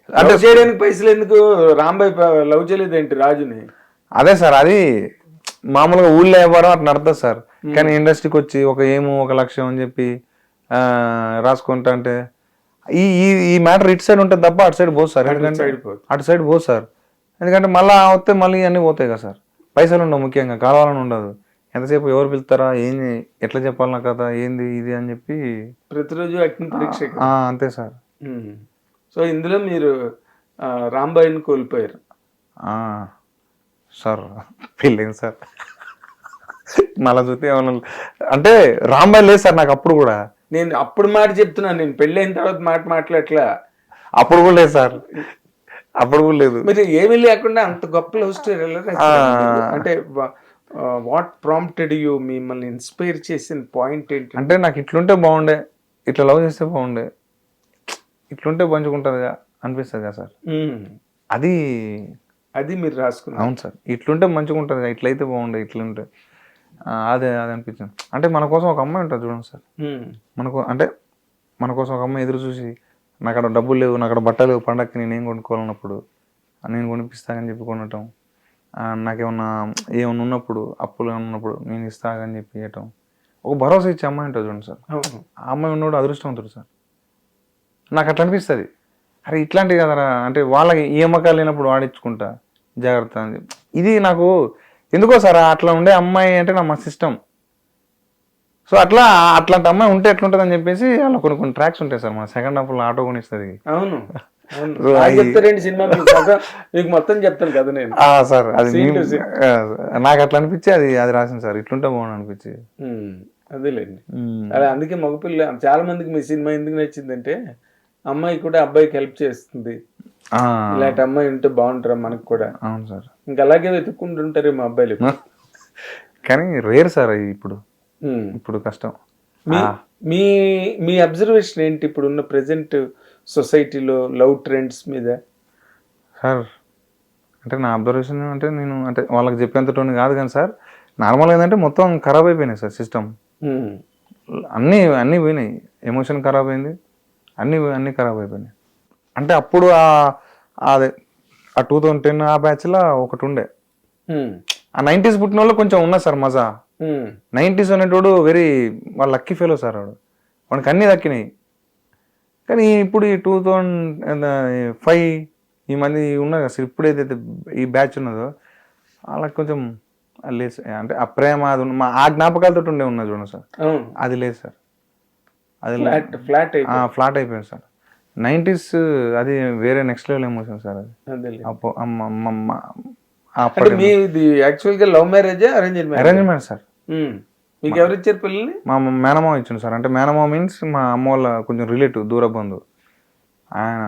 అంటే చేయడానికి పైసలు ఎందుకు? రాంబాయ్ లవ్ చేయలేదేంటి రాజుని? అదే సార్, అది మామూలుగా ఊళ్ళో ఎవరో అట్లా నడుతుంది సార్. కానీ ఇండస్ట్రీకి వచ్చి ఒక లక్ష్యం అని చెప్పి రాసుకుంటా అంటే ఈ మ్యాటర్ ఇటు సైడ్ ఉంటుంది తప్ప అటు సైడ్ పోదు సార్. అటు సైడ్ పోదు సార్. ఎందుకంటే మళ్ళీ అన్నీ పోతాయి కదా సార్. పైసలు ఉండవు, ముఖ్యంగా కావాలని ఉండదు. ఎంతసేపు ఎవరు పిలుస్తారా, ఏంది, ఎట్లా చెప్పాలన్నా కదా, ఏంది ఇది అని చెప్పి ప్రతిరోజు యాక్టింగ్ పరీక్ష. అంతే సార్. సో ఇందులో మీరు రాంబాయిని కోల్పోయారు సార్. పెళ్ళైంది సార్, మళ్ళా చూస్తే ఏమన్నా అంటే రాంబాయి లేదు సార్ నాకు అప్పుడు కూడా. నేను అప్పుడు మాట చెప్తున్నాను, నేను పెళ్ళైన తర్వాత మాట్లాడట్లా. అప్పుడు కూడా లేదు సార్, అప్పుడు కూడా లేదు. మీరు ఏమీ లేకుండా అంత గొప్ప లవ్ స్టోరీ అంటే వాట్ ప్రాంప్టెడ్ యూ, మిమ్మల్ని ఇన్స్పైర్ చేసిన పాయింట్ ఏంటి? అంటే నాకు ఇట్లుంటే బాగుండే, ఇట్లా లవ్ చేస్తే బాగుండే, ఇట్లుంటే పంచుకుంటుందిగా అనిపిస్తుంది కదా సార్. అది మీరు రాసుకున్నారు. అవును సార్, ఇట్లుంటే మంచిగా ఉంటుంది, ఇట్లయితే బాగుండే, ఇట్లుంటే అది అనిపించింది. అంటే మన కోసం ఒక అమ్మాయి ఉంటుంది చూడండి సార్, మన కోసం ఒక అమ్మాయి ఎదురు చూసి, నాకు అక్కడ డబ్బులు లేవు, నాకు అక్కడ బట్టలు లేవు, పండగకి నేనేం కొనుక్కోవాలన్నప్పుడు నేను కొనిపిస్తానని చెప్పి కొనటం, నాకేమన్నా ఉన్నప్పుడు అప్పులు ఉన్నప్పుడు నేను ఇస్తానని చెప్పి ఇవ్వటం, ఒక భరోసా ఇచ్చే అమ్మాయి ఉంటుంది చూడండి సార్. ఆ అమ్మాయి ఉన్నవాడు అదృష్టవంతుడు సార్. నాకు అట్లా అనిపిస్తుంది, అరే ఇట్లాంటివి కదరా, అంటే వాళ్ళకి ఈ అమ్మకాలు లేనప్పుడు వాడించుకుంటా జాగ్రత్త అని చెప్పి. ఇది నాకు ఎందుకో సార్ అట్లా ఉండే అమ్మాయి అంటే నా మస్తు ఇష్టం. సో అట్లాంటి అమ్మాయి ఉంటే ఎట్లుంటుంది అని చెప్పేసి అలా కొన్ని ట్రాక్స్ ఉంటాయి సార్. మన సెకండ్ హాఫ్ లో ఆటో కొనిస్తుంది. అవును, చెప్తారండి సినిమా మీకు మొత్తం చెప్తాను కదా నేను సార్. అది నాకు అట్లా అనిపించి అది రాసింది సార్, ఇట్లుంటే బాగుండు అనిపించి. అదేలేండి. అలా అందుకే మగపిల్ల చాలా మందికి మీ సినిమా ఎందుకు నచ్చిందంటే, అమ్మాయి కూడా అబ్బాయికి హెల్ప్ చేస్తుంది, ఇలాంటి అమ్మాయి ఉంటే బాగుంటారా మనకు కూడా. అవును సార్. ఇంకా అలాగే వెతుక్కుంటుంటారు మా అబ్బాయిలు. కానీ రేర్ సార్ ఇప్పుడు కష్టం. మీ అబ్జర్వేషన్ ఏంటి ఇప్పుడు ఉన్న ప్రెసెంట్ సొసైటీలో లవ్ ట్రెండ్స్ మీద? సార్ అంటే నా అబ్జర్వేషన్ అంటే నేను అంటే వాళ్ళకి చెప్పేంతటోని కాదు కానీ సార్, నార్మల్ ఏంటంటే మొత్తం ఖరాబ్ అయిపోయినాయి సార్ సిస్టమ్. అన్నీ పోయినాయి, ఎమోషన్ ఖరాబ్ అయింది, అన్నీ ఖరాబ్ అయిపోయినాయి. అంటే అప్పుడు అదే 2010 ఆ బ్యాచ్లో ఒకటి ఉండే, ఆ 90s పుట్టిన వాళ్ళు కొంచెం ఉన్నా సార్ మజా. 90s అనేటోడు వాళ్ళ లక్కీ ఫెలో సార్, వాడికి అన్నీ దక్కినాయి. కానీ ఇప్పుడు ఈ 2005 ఈ మంది ఉన్నారు కదా సార్, ఇప్పుడు ఏదైతే ఈ బ్యాచ్ ఉన్నదో వాళ్ళకి కొంచెం లేదు అంటే ఆ ప్రేమ అది ఆ జ్ఞాపకాలతో ఉన్నది చూడండి సార్, అది లేదు సార్. అది ఫ్లాట్ అయిపోయింది సార్. 90s అది వేరే నెక్స్ట్ లెవెల్ ఎమోషన్ సార్. అది యాక్చువల్ గా లవ్ మ్యారేజ్, అరేంజ్మెంట్ సార్. మీకు ఎవరు ఇచ్చారు పిల్లల్ని? మా మేనమామ ఇచ్చిండు సార్. అంటే మేనమామ మీన్స్ మా అమ్మ వాళ్ళ కొంచెం రిలేటివ్, దూర బంధువు ఆయన.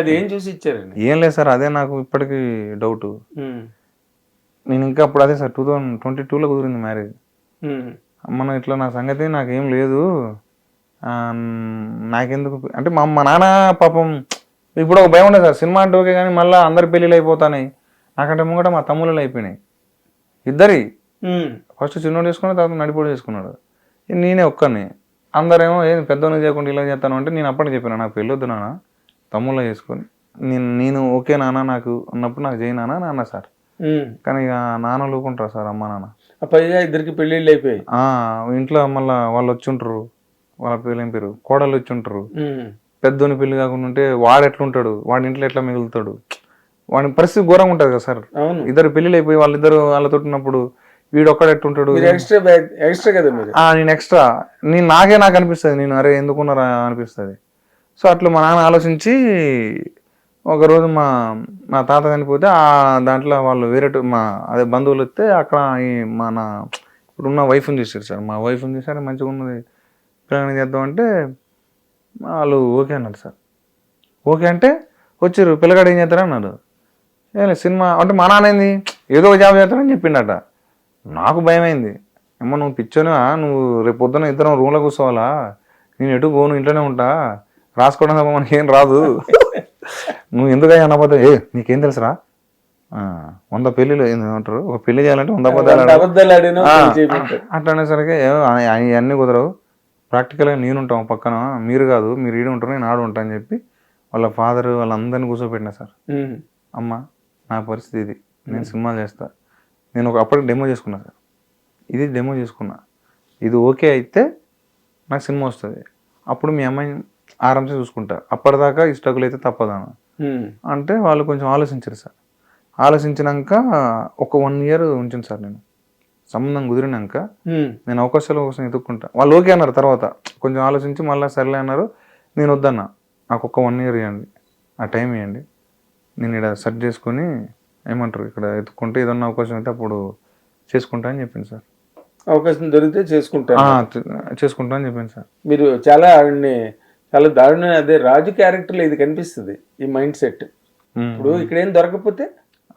అది ఏం చూసి ఇచ్చారండి? ఏం లేదు సార్, అదే నాకు ఇప్పటికీ డౌట్. నేను ఇంకా అప్పుడు అదే సార్ 2022లో కుదిరింది మ్యారేజ్. మనం ఇట్లా నా సంగతి నాకేం లేదు, నాకెందుకు అంటే మా నాన్న పాపం ఇప్పుడు ఒక భయం ఉండదు సార్. సినిమా అంటే ఓకే కానీ మళ్ళీ అందరి పెళ్ళిళ్ళు అయిపోతాయి. నాకంటే ముంగట మా తమ్ముళ్ళు అయిపోయినాయి ఇద్దరి. ఫస్ట్ చిన్నోడు చేసుకున్నాడు, తర్వాత నడిపోడు చేసుకున్నాడు, నేనే ఒక్కని. అందరేమో ఏది పెద్దోని చేయకుండా ఇలా చేస్తాను అంటే నేను అప్పటికి చెప్పాను, నాకు పెళ్ళొద్దు నాన్న, తమ్ముళ్ళ చేసుకొని నేను ఓకే నాన్న నాకు ఉన్నప్పుడు నాకు చేయనానా నాన్న సార్. కానీ ఇక నాన్న లూకుంటారు సార్, అమ్మ నాన్న. పైగా ఇద్దరికి పెళ్ళిళ్ళు అయిపోయాయి. ఇంట్లో మళ్ళీ వాళ్ళు వచ్చి ఉంటారు, వాళ్ళ పేరు ఏం పేరు కోడలు వచ్చి ఉంటారు. పెద్దోని పెళ్లి కాకుండా ఉంటే వాడు ఎట్లుంటాడు, వాడి ఇంట్లో ఎట్లా మిగులుతాడు, వాడి పరిస్థితి ఘోరంగా ఉంటుంది కదా సార్. ఇద్దరు పెళ్లిళ్ళు అయిపోయి వాళ్ళిద్దరు వాళ్ళతో ఉన్నప్పుడు వీడు ఒక్కడ ఎట్టుంటాడు. ఎక్స్ట్రా కదా మీరు. నేను ఎక్స్ట్రా నాకు అనిపిస్తుంది, నేను అరే ఎందుకున్నారా అనిపిస్తుంది. సో అట్లా మా నాన్న ఆలోచించి ఒకరోజు మా తాత చనిపోతే దాంట్లో వాళ్ళు వేరే అదే బంధువులు వస్తే అక్కడ మన ఇప్పుడున్న వైఫ్ని చూసారు సార్. మా వైఫ్ని చూసారు, మంచిగా ఉన్నది, పిల్లల్ని చేద్దామంటే వాళ్ళు ఓకే అన్నారు సార్. ఓకే అంటే వచ్చారు, పిల్లగాడు ఏం చేస్తారా అన్నారు. సినిమా అంటే మా నాన్న ఏంది ఏదో ఒక జాబ్ చేస్తారని చెప్పిండట. నాకు భయం అయింది, అమ్మ నువ్వు పిచ్చోనా, నువ్వు రేపు పొద్దున ఇద్దరం రూమ్లో కూర్చోవాలా, నేను ఎటు పోను ఇంట్లోనే ఉంటా, రాసుకోవడం తప్ప మనకేం రాదు, నువ్వు ఎందుకయ్యా అన్నపోతే నీకేం తెలుసురా, 100 పెళ్ళిళ్ళు ఏమంటారు, ఒక పెళ్లి చేయాలంటే 100 అబద్ధాలు అట్లా అనేసరికి అన్నీ కుదరవు, ప్రాక్టికల్గా నేనుంటాం పక్కన, మీరు కాదు మీరు ఈడు ఉంటారు నేను ఆడు ఉంటా అని చెప్పి వాళ్ళ ఫాదర్ వాళ్ళందరినీ కూర్చోపెట్టినా సార్. అమ్మ నా పరిస్థితి ఇది, నేను సినిమాలు చేస్తా, నేను అప్పటికి డెమో చేసుకున్నా సార్, ఇది డెమో చేసుకున్నా, ఇది ఓకే అయితే నాకు సినిమా వస్తుంది, అప్పుడు మీ అమ్మాయిని ఆరాంసే చూసుకుంటా, అప్పటిదాకా ఈ స్ట్రగుల్ అయితే తప్పదాను అంటే వాళ్ళు కొంచెం ఆలోచించారు సార్. ఆలోచించినాక ఒక 1 year ఉంచింది సార్. నేను సంబంధం కుదిరినాక నేను అవకాశాల కోసం ఎదుర్కొంటా, వాళ్ళు ఓకే అన్నారు. తర్వాత కొంచెం ఆలోచించి మళ్ళీ సర్లే అన్నారు. నేను వద్దన్నా, నాకు ఒక 1 year ఇవ్వండి, ఆ టైం ఇవ్వండి, నేను ఇక్కడ సెర్చ్ చేసుకొని ఏమంటారు ఇక్కడ ఎత్తుక్కుంటే ఏదన్నా అవకాశం అయితే అప్పుడు చేసుకుంటా అని చెప్పింది సార్. అవకాశం దొరికితే చేసుకుంటా అని చెప్పింది సార్. మీరు చాలా దారుణ, అదే రాజు క్యారెక్టర్లో ఇది కనిపిస్తుంది ఈ మైండ్ సెట్. ఇప్పుడు ఇక్కడ ఏం దొరకకపోతే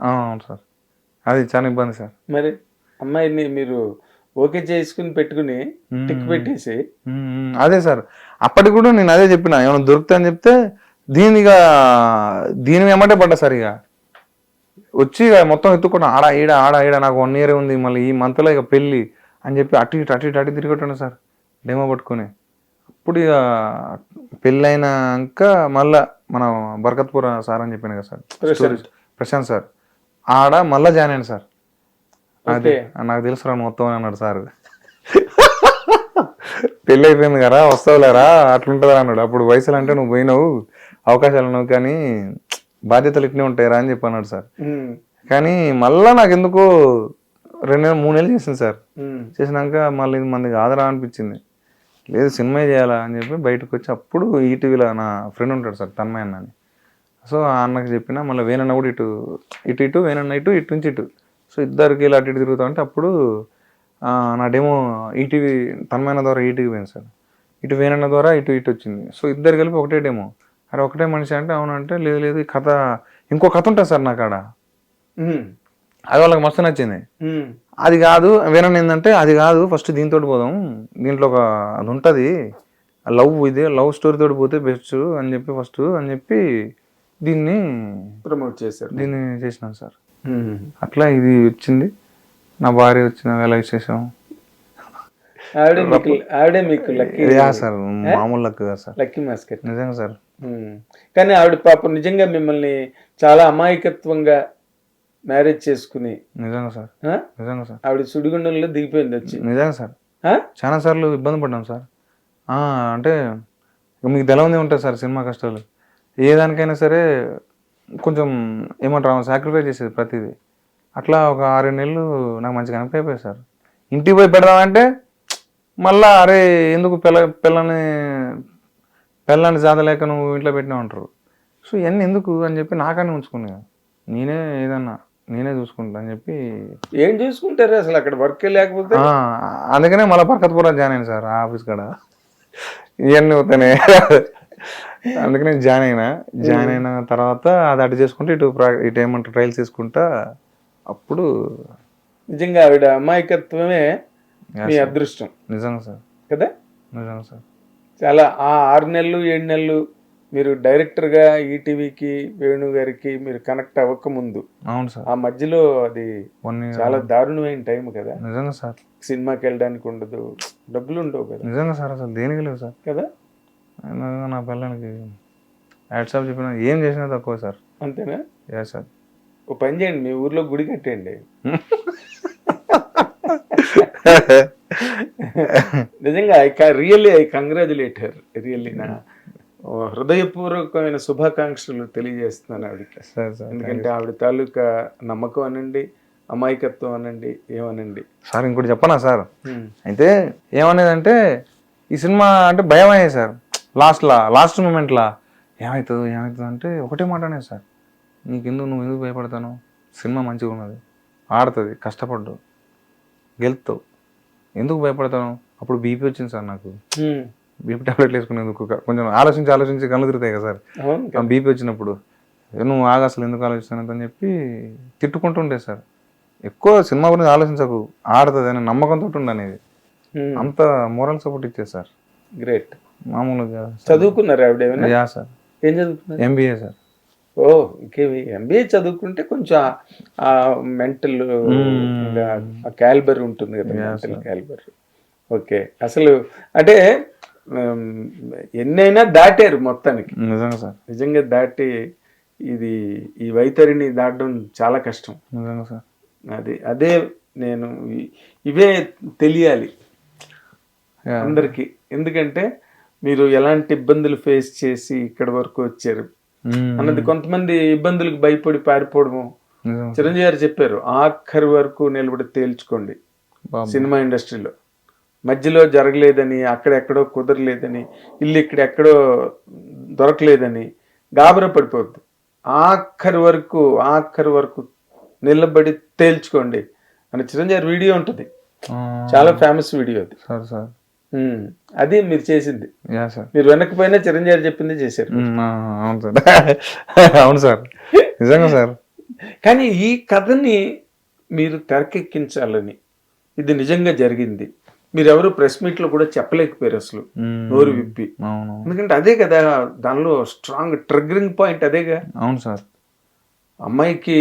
అవును సార్, అది చాలా ఇబ్బంది సార్. మరి అమ్మాయిని మీరు ఓకే చేసుకుని పెట్టుకుని టిక్ పెట్టేసి అదే సార్. అప్పటికి కూడా నేను అదే చెప్పిన, ఏమైనా దొరుకుతా అని చెప్తే దీని ఏమంటే పడ్డా సార్. ఇక వచ్చి మొత్తం ఎత్తుకుంటా ఆడ ఈడ నాకు 1 year ఉంది, మళ్ళీ ఈ మంత్లో ఇక పెళ్ళి అని చెప్పి అటు ఇటు తిరిగొట్టాను సార్ డెమో పట్టుకొని. అప్పుడు ఇక పెళ్ళైనాక మళ్ళా మన బర్కత్పూర్ సార్ అని చెప్పాను కదా సార్, ప్రశాంత్ సార్, ఆడ మళ్ళా జాయిన్ అయ్యాను సార్. అదే నాకు తెలుసురా మొత్తం అన్నాడు సార్. పెళ్ళి అయిపోయింది కదా వస్తావులేరా అట్లుంటుందా అన్నాడు. అప్పుడు వయసులు అంటే నువ్వు పోయినావు, అవకాశాలు ఉన్నావు, కానీ బాధ్యతలు ఇట్నే ఉంటాయిరా అని చెప్పి అన్నాడు సార్. కానీ మళ్ళా నాకు ఎందుకో 2 నెలలు 3 నెలలు చేసింది సార్. చేసినాక మళ్ళీ ఇది మందికి ఆదరా అనిపించింది, లేదు సినిమా చేయాలా అని చెప్పి బయటకు వచ్చి అప్పుడు ఈటీవీలో నా ఫ్రెండ్ ఉంటాడు సార్ తన్మయ్ అన్న అని. సో ఆ అన్నకి చెప్పిన, మళ్ళీ వేనన్న కూడా ఇటు వేనన్న ఇటు నుంచి ఇటు, సో ఇద్దరికి ఇలా అటు తిరుగుతా ఉంటే అప్పుడు నా డెమో ఈటీవీ తన్మయన్న ద్వారా ఈటీవీ పోయింది సార్, ఇటు వేనన్న ద్వారా ఇటు వచ్చింది. సో ఇద్దరు కలిపి ఒకటే డెమో. అరే ఒకటే మనిషి అంటే అవునంటే లేదు ఈ కథ ఇంకో కథ ఉంటుంది సార్ నాకు ఆడ, అది వాళ్ళకి మస్తు నచ్చింది. అది కాదు వేనన్న ఏంటంటే అది కాదు ఫస్ట్ దీంతో పోదాం, దీంట్లో ఒక అది ఉంటుంది లవ్ స్టోరీ తోటి పోతే బెస్ట్ అని చెప్పి ఫస్ట్ అని చెప్పి దీన్ని ప్రమోట్ చేశారు, దీన్ని చేసినాను సార్. అట్లా ఇది వచ్చింది, నా భార్య వచ్చిన వేళ విశేషం. ఆవిడే మీకు లక్కీ సార్, మామూలు లక్ కదా సార్, లక్కీ మాస్కెట్ నిజంగా సార్. కానీ ఆవిడ పాపం నిజంగా మిమ్మల్ని చాలా అమాయకత్వంగా మ్యారేజ్ చేసుకుని నిజంగా సార్, నిజంగా సార్ ఆవిడ సుడిగుండంలో దిగిపోయింది వచ్చి. నిజంగా సార్, చాలా సార్లు ఇబ్బంది పడ్డాం సార్. అంటే మీకు తెలవనే ఉంటుంది సార్ సినిమా కష్టాలు, ఏ దానికైనా సరే కొంచెం ఏమంటారు సాక్రిఫైస్ చేసేది ప్రతిదీ. అట్లా ఒక 6 నెలలు నాకు మంచిగా కనెక్ట్ అయిపోయాయి సార్. ఇంటికి పోయి పెడదామంటే మళ్ళా అరే ఎందుకు పిల్లని జాదలేక నువ్వు ఇంట్లో పెట్టినా ఉంటారు, సో ఇవన్నీ ఎందుకు అని చెప్పి నాకనే ఉంచుకున్నా. నేనే ఏదన్నా నేనే చూసుకుంటా అని చెప్పి ఏం చూసుకుంటారు అసలు అక్కడ వర్క్ లేకపోతే? అందుకనే మళ్ళీ బర్కత్పురా జాయిన్ అయ్యాను సార్ ఆ ఆఫీస్ కాడ. ఇవన్నీ అవుతానే అందుకనే జాయిన్ అయిన తర్వాత అది అటు చేసుకుంటే ఇటు ఏమంటారు ట్రయల్స్ చేసుకుంటా. అప్పుడు నిజంగా ఆవిడ అమాయకత్వమే మీ అదృష్టం. నిజంగా సార్, కదా? నిజంగా సార్. చాలా ఆ 6 నెలలు 7 నెలలు మీరు డైరెక్టర్గా ఈటీవీకి వేణు గారికి మీరు కనెక్ట్ అవ్వకముందు, అవును సార్, ఆ మధ్యలో అది 1 year చాలా దారుణమైన టైం కదా. నిజంగా సార్. సినిమాకి వెళ్ళడానికి ఉండదు, డబ్బులు ఉండవు కదా. నిజంగా సార్, అసలు దేనికి లేవు సార్ కదా. నా పిల్లలకి వాట్సాప్ చెప్పిన ఏం చేసినా తక్కువ సార్. అంతేనా? Yeah sir. ఓ పని చేయండి, మీ ఊర్లో గుడి కట్టేయండి. నిజంగా ఐ కంగ్రాచులేట్ హర్ రియల్లీ. నా హృదయపూర్వకమైన శుభాకాంక్షలు తెలియజేస్తున్నాను ఆవిడకి. ఎందుకంటే ఆవిడ తాలూకా నమ్మకం అనండి, అమాయకత్వం అనండి, ఏమనండి. సార్ ఇంకోటి చెప్పనా సార్? అయితే ఏమనేదంటే ఈ సినిమా అంటే భయం అయ్యేది సార్. లాస్ట్ మూమెంట్లా ఏమవుతుంది అంటే ఒకటే మాట అనేది సార్, నువ్వు ఎందుకు భయపడతాను, సినిమా మంచిగా ఉన్నది, ఆడుతుంది, కష్టపడ్డు, గెలుస్తావు, ఎందుకు భయపడతాను. అప్పుడు బీపీ వచ్చింది సార్ నాకు. బీపీ టాబ్లెట్లు వేసుకునేందుకు కొంచెం ఆలోచించి కళ్ళు తిరుగుతాయి కదా సార్. బీపీ వచ్చినప్పుడు నువ్వు ఆగా అసలు ఎందుకు ఆలోచిస్తాను అని చెప్పి తిట్టుకుంటుండే సార్. ఎక్కువ సినిమా గురించి ఆలోచించకు, ఆడుతుంది అనే నమ్మకంతో ఉండనేది. అంత మోరల్ సపోర్ట్ ఇచ్చేది సార్. గ్రేట్. మామూలుగా చదువుకున్నారు ఆవిడ? Yeah sir. ఏం చదువుకున్నారు? MBA sir. ఓ ఇంకేమి, ఎంబీఏ చదువుకుంటే కొంచెం ఆ మెంటల్ క్యాలిబర్ ఉంటుంది కదా, మెంటల్ క్యాలిబర్. ఓకే. అసలు అంటే ఎన్నైనా దాటారు మొత్తానికి. నిజంగా సార్, నిజంగా దాటి ఈ వైతరిని దాటడం చాలా కష్టం. నిజంగా సార్. అదే నేను ఇవే తెలియాలి అందరికి. ఎందుకంటే మీరు ఎలాంటి ఇబ్బందులు ఫేస్ చేసి ఇక్కడి వరకు వచ్చారు అన్నది. కొంతమంది ఇబ్బందులకు భయపడి పారిపోవడము. చిరంజీవి గారు చెప్పారు, ఆఖరి వరకు నిలబడి తేల్చుకోండి సినిమా ఇండస్ట్రీలో. మధ్యలో జరగలేదని, అక్కడెక్కడో కుదరలేదని, ఇల్లు ఇక్కడెక్కడో దొరకలేదని గాబరా పడిపోవద్దు. ఆఖరి వరకు నిలబడి తేల్చుకోండి అని చిరంజీవి వీడియో ఉంటుంది, చాలా ఫేమస్ వీడియో అది. అది మీరు చేసింది. మీరు వెనకపోయినా చిరంజీవి చెప్పింది చేశారు. అవును సార్, అవును సార్, నిజంగా సార్. కానీ ఈ కథని మీరు తెరకెక్కించాలని, ఇది నిజంగా జరిగింది, మీరు ఎవరు ప్రెస్ మీట్ లో కూడా చెప్పలేకపోయారు అసలు నోరు విప్పి. ఎందుకంటే అదే కదా దానిలో స్ట్రాంగ్ ట్రిగ్గరింగ్ పాయింట్, అదేగా. అవును సార్. అమ్మాయికి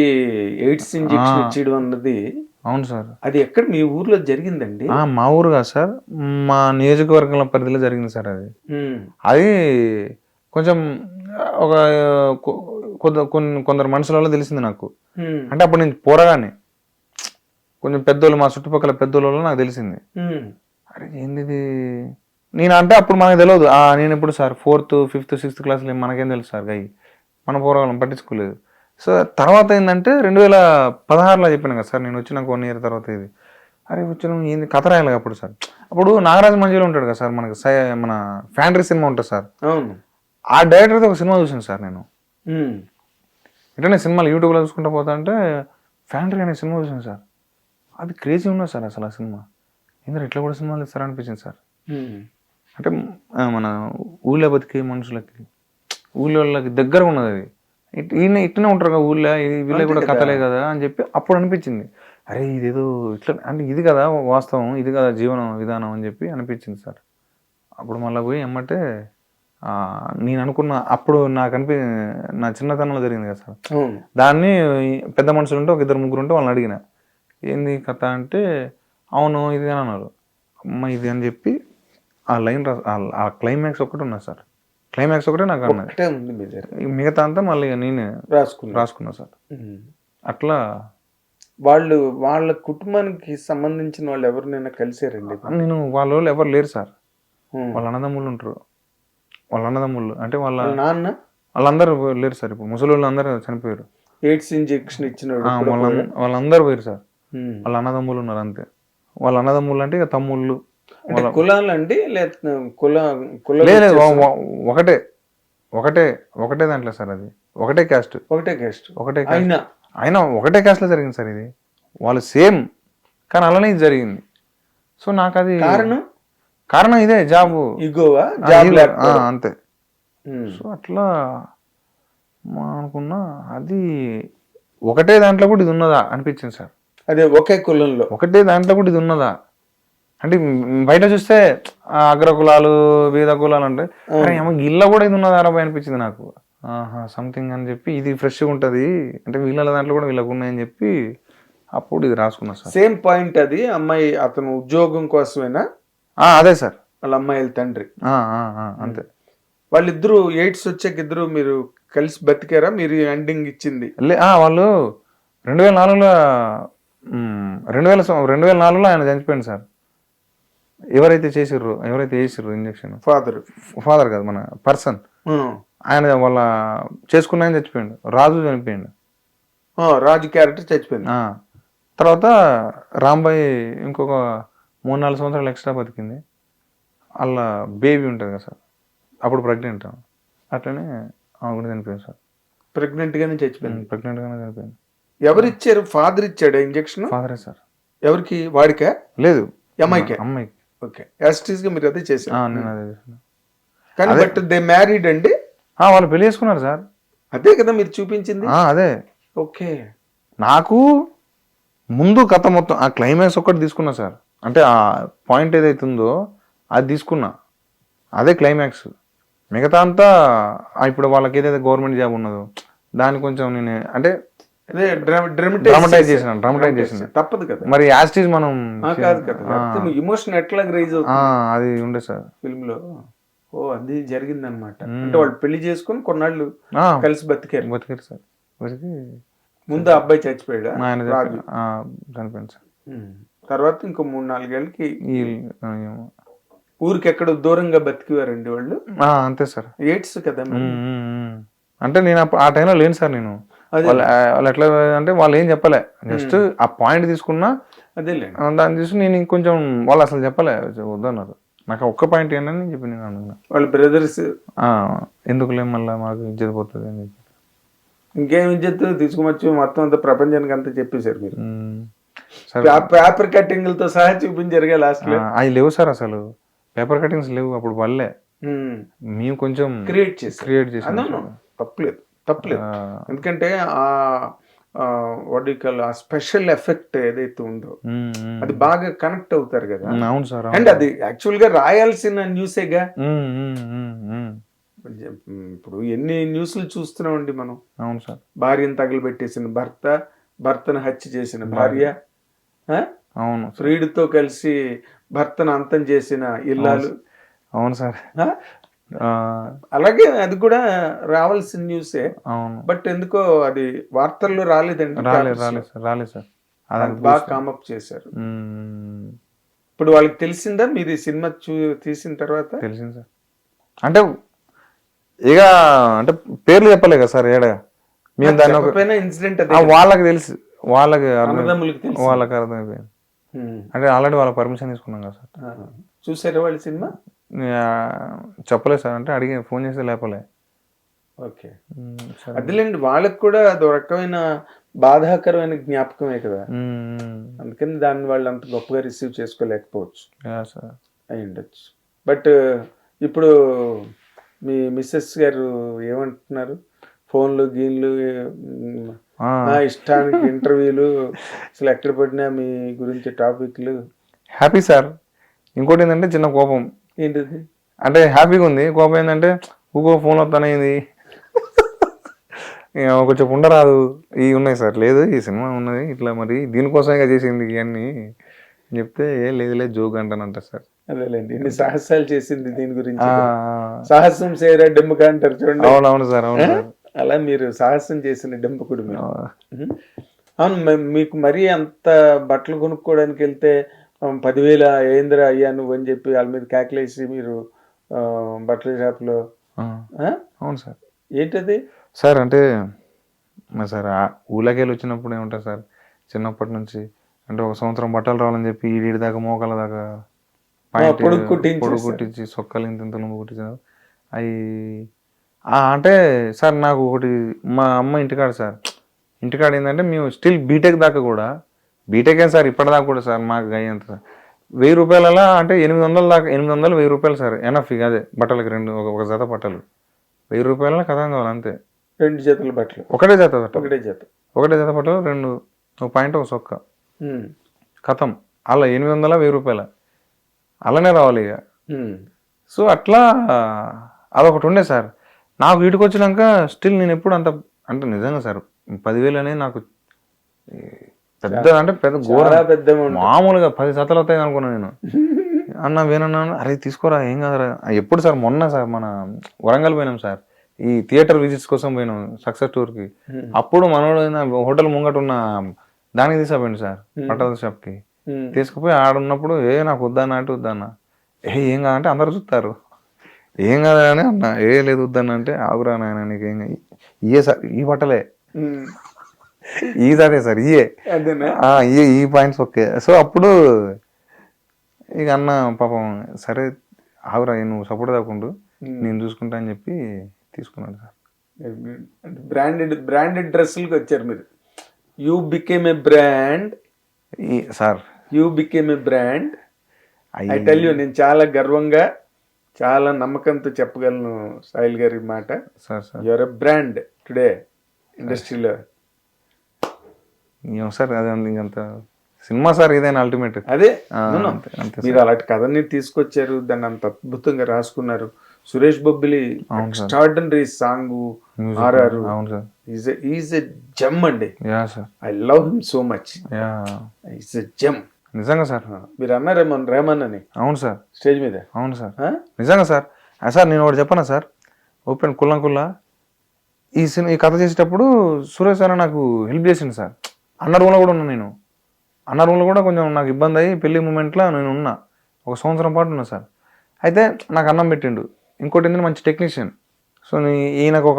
ఎయిడ్స్ ఇంజెక్షన్ ఇచ్చేయడం అన్నది. అవును సార్. అది ఎక్కడ మీ ఊర్లో జరిగిందండి? మా ఊరు కాదు సార్, మా నియోజకవర్గంలో పరిధిలో జరిగింది సార్. అది కొంచెం ఒక కొందరు మనుషులలో తెలిసింది నాకు. అంటే అప్పుడు నేను పోరగానే, కొంచెం పెద్దోళ్ళు, మా చుట్టుపక్కల పెద్దోళ్ళలో నాకు తెలిసింది. అరే ఏంది నేను అంటే అప్పుడు మనకు తెలియదు. నేను ఎప్పుడు సార్ 4th, 5th, 6th క్లాస్లో మనకేం తెలుసు సార్, గయ్యి మన పోరగాళ్ళం పట్టించుకోలేదు. సో తర్వాత ఏంటంటే 2016లో చెప్పాను కదా సార్, నేను వచ్చినాక 1 year తర్వాత ఇది. అరే వచ్చిన ఏంది కథ రాయాలి అప్పుడు సార్. అప్పుడు నాగరాజ్ మంజీలో ఉంటాడు కదా సార్, మనకి మన ఫ్యాంటరీ సినిమా ఉంటుంది సార్. ఆ డైరెక్టర్తో ఒక సినిమా చూసాను సార్ నేను. ఇట్లనే సినిమాలు యూట్యూబ్లో చూసుకుంటూ పోతా అంటే ఫ్యాంటరీ అనే సినిమా చూసాను సార్. అది క్రేజీ ఉన్నది సార్ అసలు. ఆ సినిమా ఏంటంటే ఇట్లా కూడా సినిమాలు ఇస్తారా అనిపించింది సార్. అంటే మన ఊళ్ళో బతికే మనుషులకి, ఊళ్ళోళ్ళకి దగ్గర ఉన్నది అది. ఇట్లనే ఉంటారు కదా ఊళ్ళో, వీళ్ళకి కూడా కథలే కదా అని చెప్పి అప్పుడు అనిపించింది. అరే ఇదేదో ఇట్లా అంటే ఇది కదా వాస్తవం, ఇది కదా జీవన విధానం అని చెప్పి అనిపించింది సార్. అప్పుడు మళ్ళీ పోయి ఏమంటే నేను అనుకున్న, అప్పుడు నాకు నా చిన్నతనంలో జరిగింది కదా సార్, దాన్ని పెద్ద మనుషులు ఉంటే ఒక 2-3 ఉంటే వాళ్ళని అడిగిన ఏంది కథ అంటే, అవును ఇది అని అన్నారు. అమ్మ ఇది అని చెప్పి ఆ లైన్ ఆ క్లైమాక్స్ ఒకటి ఉన్నది సార్. క్లైమాక్స్ ఒకటే నాకు అన్నది, మిగతా అంతా మళ్ళీ నేనే రాసుకున్నా సార్. అట్లా వాళ్ళ కుటుంబానికి సంబంధించిన వాళ్ళు ఎవరినైనా కలిసారండి? నేను వాళ్ళు ఎవరు లేరు సార్. వాళ్ళ అన్నదమ్ముళ్ళు ఉంటారు. వాళ్ళ అన్నదమ్ముళ్ళు అంటే వాళ్ళ నాన్న వాళ్ళందరూ లేరు సార్. ఇప్పుడు ముసలి వాళ్ళు అందరూ చనిపోయారు. ఎయిడ్స్ ఇంజెక్షన్ ఇచ్చిన వాళ్ళందరూ పోయారు సార్. వాళ్ళ అన్నదమ్ములు ఉన్నారు అంతే. వాళ్ళ అన్నదమ్ముళ్ళు అంటే ఇక తమ్ముళ్ళు. కులాలు అండి? లేదు, ఒకటే దాంట్లో సార్. అది ఒకటే క్యాస్ట్. అయినా ఒకటే క్యాస్ట్లో జరిగింది సార్ ఇది, వాళ్ళు సేమ్ కానీ అలానే ఇది జరిగింది. సో నాకు అది కారణం ఇదే జాబ్ ఇగోవా అంతే. సో అట్లా అనుకున్నా, అది ఒకటే దాంట్లో కూడా ఇది ఉన్నదా అనిపించింది సార్. అదే ఒకే కులంలో ఒకటే దాంట్లో కూడా ఇది ఉన్నదా అంటే బయట చూస్తే అగ్ర కులాలు బీద కులాలు అంటే ఇళ్ళ కూడా ఇది ఉన్నదా అరవై అనిపించింది నాకు. సంథింగ్ అని చెప్పి ఇది ఫ్రెష్గా ఉంటుంది అంటే వీళ్ళ దాంట్లో కూడా వీళ్ళకు ఉన్నాయని చెప్పి అప్పుడు ఇది రాసుకున్నా సార్. సేమ్ పాయింట్ అది. అమ్మాయి అతను ఉద్యోగం కోసమేనా? అదే సార్, వాళ్ళ అమ్మాయిల తండ్రి. అంతే. వాళ్ళిద్దరు ఎయిడ్స్ వచ్చాక ఇద్దరు మీరు కలిసి బతికారా? మీరు ఎండింగ్ ఇచ్చింది వాళ్ళు 2004లో 2004లో ఆయన చనిపోయింది సార్. ఎవరైతే చేసిర్రు ఇంజక్షన్, ఫాదర్ కాదు మన పర్సన్, ఆయన వాళ్ళ చేసుకున్న ఆయన చచ్చిపోయిండు. రాజు చనిపోయిండు, రాజు క్యారెక్టర్ చచ్చిపోయింది. తర్వాత రాంబాయి ఇంకొక 3-4 సంవత్సరాలు ఎక్స్ట్రా బతికింది. వాళ్ళ బేబీ ఉంటుంది కదా సార్, అప్పుడు ప్రెగ్నెంట్, అట్లనే ఆమె కూడా చనిపోయింది సార్. ప్రెగ్నెంట్ గానే చనిపోయింది. ఎవరు ఇచ్చారు? ఫాదర్ ఇచ్చాడు ఇంజక్షన్? ఫాదరే సార్. ఎవరికి? వాడికా? లేదు, అమ్మాయికి. ఓకే, యాస్టీస్ గా మీరు అదే చేశారు. నేను అదే చేశాను. కానీ బట్ దే మ్యారీడ్ అండి. వాళ్ళు పెళ్లి చేసుకున్నారు సార్. అదే కదా మీరు చూపించింది. అదే. ఓకే, నాకు ముందు కథ మొత్తం ఆ క్లైమాక్స్ ఒక్కటి తీసుకున్నా సార్. అంటే ఆ పాయింట్ ఏదైతే ఉందో అది తీసుకున్నా, అదే క్లైమాక్స్. మిగతా అంతా ఇప్పుడు వాళ్ళకి ఏదైతే గవర్నమెంట్ జాబ్ ఉన్నదో దాన్ని కొంచెం నేను అంటే డ్రామటైజ్ చేసిన తప్పదు కదా మరి. యాస్టీస్ మనం కాదు కదా, ఇమోషన్ ఎట్లా రైజ్ అవుతుంది అది ఉండే సార్ ఫిల్మ్ లో. అది జరిగింది అనమాట. అంటే వాళ్ళు పెళ్లి చేసుకుని కొన్నాళ్ళు కలిసి బతికారు సార్. బతికి ముందు అబ్బాయి చచ్చిపోయాడు, చనిపోయింది సార్. తర్వాత ఇంకో 3-4 ఏళ్ళకి ఊరికి ఎక్కడ దూరంగా బతికివారండి వాళ్ళు. అంతే సార్. ఎయిడ్స్ కదా. అంటే నేను ఆ టైంలో లేను సార్. నేను వాళ్ళు ఎట్లా అంటే వాళ్ళు ఏం చెప్పలే, జస్ట్ ఆ పాయింట్ తీసుకున్నా, అదే దాన్ని తీసుకుని నేను ఇంకొంచెం వాళ్ళు అసలు చెప్పలే, వద్దన్నారు. నాకు ఒక్క పాయింట్ ఏంటని చెప్పి నేను అనుకున్నా. వాళ్ళ బ్రదర్స్ ఎందుకులే మళ్ళీ మాకు ఇజ్జత్ పోతుంది అని చెప్పి, ఇంకేం ఇజ్జత్ తీసుకుమొచ్చి మొత్తం అంతా ప్రపంచానికి అంతా చెప్పేశారు మీరు. పేపర్ కట్టింగ్లతో సహా చూపించారు కదా లాస్ట్ లో. అవి లేవు సార్, అసలు పేపర్ కటింగ్స్ లేవు అప్పుడు. వాళ్ళే మేము కొంచెం క్రియేట్ చేసాం. తప్పలేదు. ఎందుకంటే ఆ స్పెషల్ ఎఫెక్ట్ ఏదైతే ఉందో అది బాగా కనెక్ట్ అవుతారు కదా. అవును సార్. అండ్ అది యాక్చువల్ గా రాయాల్సిన న్యూసేగా. ఇప్పుడు ఎన్ని న్యూస్లు చూస్తున్నామండి మనం. అవును సార్. భార్యను తగలబెట్టేసిన భర్త, భర్తను హత్య చేసిన భార్య, అవును ఫ్రీడ్తో కలిసి భర్తను అంతం చేసిన ఇల్లాలు. అవును సార్. అలాగే అది కూడా రావాల్సిన న్యూసే. అవును. బట్ ఎందుకో అది వార్తల్లో రాలేదండి. రాలేదు సార్. బాగా కామప్ చేశారు. ఇప్పుడు వాళ్ళకి తెలిసిందా మీరు ఈ సినిమా తీసిన తర్వాత? తెలిసింది సార్. అంటే ఇక అంటే పేర్లు చెప్పలే కదా సార్ ఏడ. మేము దాన్ని ఇన్సిడెంట్ వాళ్ళకి తెలుసు, వాళ్ళకి అర్థమైపోయింది. అంటే ఆల్రెడీ వాళ్ళ పర్మిషన్ తీసుకున్నాం కదా సార్. చూసారా వాళ్ళ సినిమా? చెప్పలేదు సార్. అంటే అడిగి ఫోన్ చేస్తే లేపలే. ఓకే, అదేలేండి. వాళ్ళకి కూడా అదో రకమైన బాధాకరమైన జ్ఞాపకమే కదా, అందుకని దాన్ని వాళ్ళు అంత గొప్పగా రిసీవ్ చేసుకోలేకపోవచ్చు. అయి ఉండొచ్చు. బట్ ఇప్పుడు మీ మిస్సెస్ గారు ఏమంటున్నారు? ఫోన్లు గీన్లు, ఇష్టానికి ఇంటర్వ్యూలు, అసలు ఎక్కడ పడినా మీ గురించి టాపిక్లు. Happy sir. ఇంకోటి ఏంటంటే చిన్న కోపం. ఏంటిది? అంటే హ్యాపీగా ఉంది, కోపం ఏంటంటే ఊకో ఫోన్ వస్తానైంది, కొంచెం ఉండరాదు, ఇవి ఉన్నాయి సార్. లేదు ఈ సినిమా ఉన్నది ఇట్లా, మరి దీనికోసం ఇక చేసింది ఇవన్నీ చెప్తే లేదు జోక్ అంటానంట సార్. అదేలేండి, ఇన్ని సాహసాలు చేసింది దీని గురించి. సాహసం చేయరా డెంబక అంటారు చూడండి. అవునవును సార్. అవును సార్. అలా మీరు సాహసం చేసిన డెంబకుడు మీరు. అవును, మీకు మరీ అంత బట్టలు కొనుక్కోవడానికి వెళ్తే 10,000 అయ్యిందిరా అయ్యా నువ్వు అని చెప్పి వాళ్ళ మీద కేకలేసి మీరు బట్టల షాప్లో. అవును సార్. ఏంటది సార్? అంటే సార్ ఊళ్ళకెళ్ళి వచ్చినప్పుడు ఏముంటుంది సార్, చిన్నప్పటి నుంచి అంటే 1 సంవత్సరం బట్టలు రావాలని చెప్పి ఈడి దాకా మోకాల దాకా పొడుగు కుట్టించి సొక్కలు ఇంత కుట్టించారు. అవి అంటే సార్ నాకు ఒకటి మా అమ్మ ఇంటికాడ సార్ ఇంటికాడ ఏంటంటే మేము స్టిల్ బీటెక్ దాకా కూడా బీటెక్ ఏం సార్ ఇప్పటిదాకా కూడా సార్ మాకు అయ్యేంత సార్ 1000 రూపాయలలా అంటే 800 దాకా 800 1000 రూపాయలు సార్ ఎనఫ్ ఇక అదే బట్టలకి ఒక జత బట్టలు 1000 రూపాయల కథం కావాలి అంతే. 2 జతల బట్టలు, ఒకటే జత బట్టలు, ఒకటే జత బట్టలు 2 ఒక పాయింట్ ఒక సొక్క కథం అలా 800 1000 రూపాయల అలానే రావాలి ఇక. సో అట్లా అదొకటి ఉండే సార్. నాకు వీటికి వచ్చినాక స్టిల్ నేను ఎప్పుడు అంత అంటే నిజంగా సార్ 10,000 అనేది నాకు పెద్ద అంటే పెద్ద పెద్ద మామూలుగా 10 జతలు అవుతాయి అనుకున్నాను నేను. అన్న వేనన్నాను, అరే తీసుకోరా ఏం కాదురా. ఎప్పుడు సార్ మొన్న సార్ మన వరంగల్ పోయినాం సార్, ఈ థియేటర్ విజిట్స్ కోసం పోయినాం సక్సెస్ టూర్కి. అప్పుడు మనోడు హోటల్ ముంగట ఉన్న దానికి తీసుకుపోయింది సార్ బట్టల షాప్కి. తీసుకుపోయి ఆడున్నప్పుడు నాకు వద్దన్నా అంటే వద్దన్నా, ఏం కాదంటే అందరు చూస్తారు, ఏం కాదా అని అన్న, లేదు వద్దన్నా అంటే ఆగురా నాయన నీకు ఏం ఇయే సార్ ఈ బట్టలే ఈ సారే సార్ ఇయే ఈ పాయింట్స్ ఓకే. సో అప్పుడు ఇక అన్న పాపం సరే ఆగురా నువ్వు సపోర్ట్ దాకుండు నేను చూసుకుంటా అని చెప్పి తీసుకున్నాడు సార్. బ్రాండెడ్ డ్రెస్సులకి వచ్చారు మీరు. You became a brand sir, you became a brand. I tell you, నేను చాలా గర్వంగా చాలా నమ్మకంతో చెప్పగలను సాయిల్ గారి మాట. యువర్ ఎ బ్రాండ్ టుడే ఇండస్ట్రీలో. సార్ అదే ఇంకంత సినిమా సార్ ఇదేనా అల్టిమేట్. అదే మీరు అలాంటి కథని తీసుకొచ్చారు, దాన్ని అంత అద్భుతంగా రాసుకున్నారు. Suresh Bobbili extraordinary song RR is a gem అండి. I love him so much. Is a gem నిజంగా సార్. మీరు అన్నారేమో రేమన్ అని. అవును సార్, స్టేజ్ మీద. అవును సార్, నిజంగా సార్. సార్ నేను ఒకటి చెప్పనా సార్, ఓపెన్ కుల్లా ఈ కథ చేసేటప్పుడు సురేష్ సార్ నాకు హెల్ప్ చేసింది సార్. అన్న రూమ్లో కూడా ఉన్నా నేను. అన్న రూమ్లో కూడా కొంచెం నాకు ఇబ్బంది అయ్యి పెళ్లి మూమెంట్లో నేను ఉన్నా, 1 సంవత్సరం పాటు ఉన్నా సార్. అయితే నాకు అన్నం పెట్టిండు. ఇంకోటి ఏంటంటే మంచి టెక్నీషియన్. సో ఈయనకు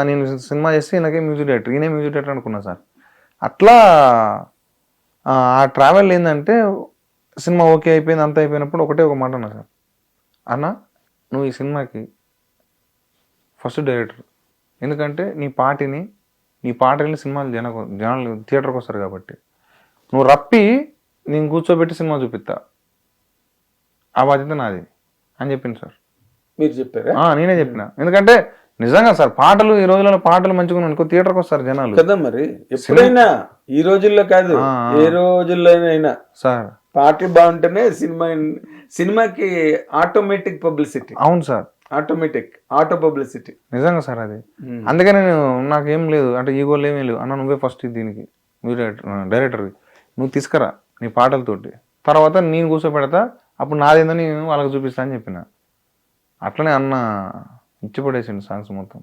నేను సినిమా చేస్తే ఈయనకే మ్యూజిక్ డైరెక్టర్, ఈయనే మ్యూజిక్ డైరెక్టర్ అనుకున్నా సార్. అట్లా ఆ ట్రావెల్ ఏంటంటే సినిమా ఓకే అయిపోయింది, అంతా అయిపోయినప్పుడు ఒక మాట అన్నా సార్, అన్న నువ్వు ఈ సినిమాకి ఫస్ట్ డైరెక్టర్, ఎందుకంటే నీ పాటని సినిమాలు జనాలు థియేటర్కి వస్తారు కాబట్టి నువ్వు రప్పి నేను కూర్చోబెట్టి సినిమా చూపిస్తా, ఆ బాధ్యత నాది అని చెప్పింది సార్. మీరు చెప్పారా? నేనే చెప్పిన. ఎందుకంటే నిజంగా సార్ పాటలు ఈ రోజుల్లో పాటలు మంచిగా అనుకో థియేటర్కి వస్తారు జనాలు కదా. మరి ఎప్పుడైనా ఈ రోజుల్లో కాదు, ఏ రోజుల్లోనైనా సార్ పాటలు బాగుంటేనే సినిమాకి ఆటోమేటిక్ పబ్లిసిటీ. అవును సార్, ఆటో పబ్లిసిటీ. నిజంగా సార్ అది. అందుకని నాకేం లేదు అంటే ఈగోలు ఏమీ లేవు. అన్న నువ్వే ఫస్ట్ దీనికి డైరెక్టర్వి, నువ్వు తీసుకురా నీ పాటలతోటి, తర్వాత నేను కూర్చోపెడతా, అప్పుడు నాదేందని వాళ్ళకి చూపిస్తా అని చెప్పిన. అట్లనే అన్న ఇచ్చిపడేసిండు సాంగ్స్ మొత్తం.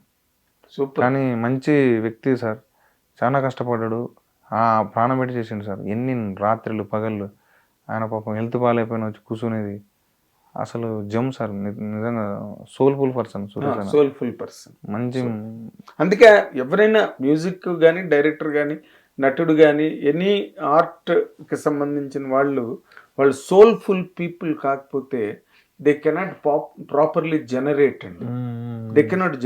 సూపర్. కానీ మంచి వ్యక్తి సార్, చాలా కష్టపడ్డాడు, ప్రాణం పెట్టి చేసిండు సార్. ఎన్ని రాత్రులు పగళ్ళు ఆయన పాపం హెల్త్ బాగాలేకపోయినా వచ్చి కూర్చునేది. అసలు జమ్ సార్, నిజంగా సోల్ఫుల్ పర్సన్. సోల్ఫుల్ పర్సన్ మంచి. అందుకే ఎవరైనా మ్యూజిక్ కానీ డైరెక్టర్ కానీ నటుడు కానీ ఎనీ ఆర్ట్కి సంబంధించిన వాళ్ళు సోల్ఫుల్ పీపుల్ కాకపోతే దే కెనాట్ ప్రాపర్లీ జనరేట్ అండి. They cannot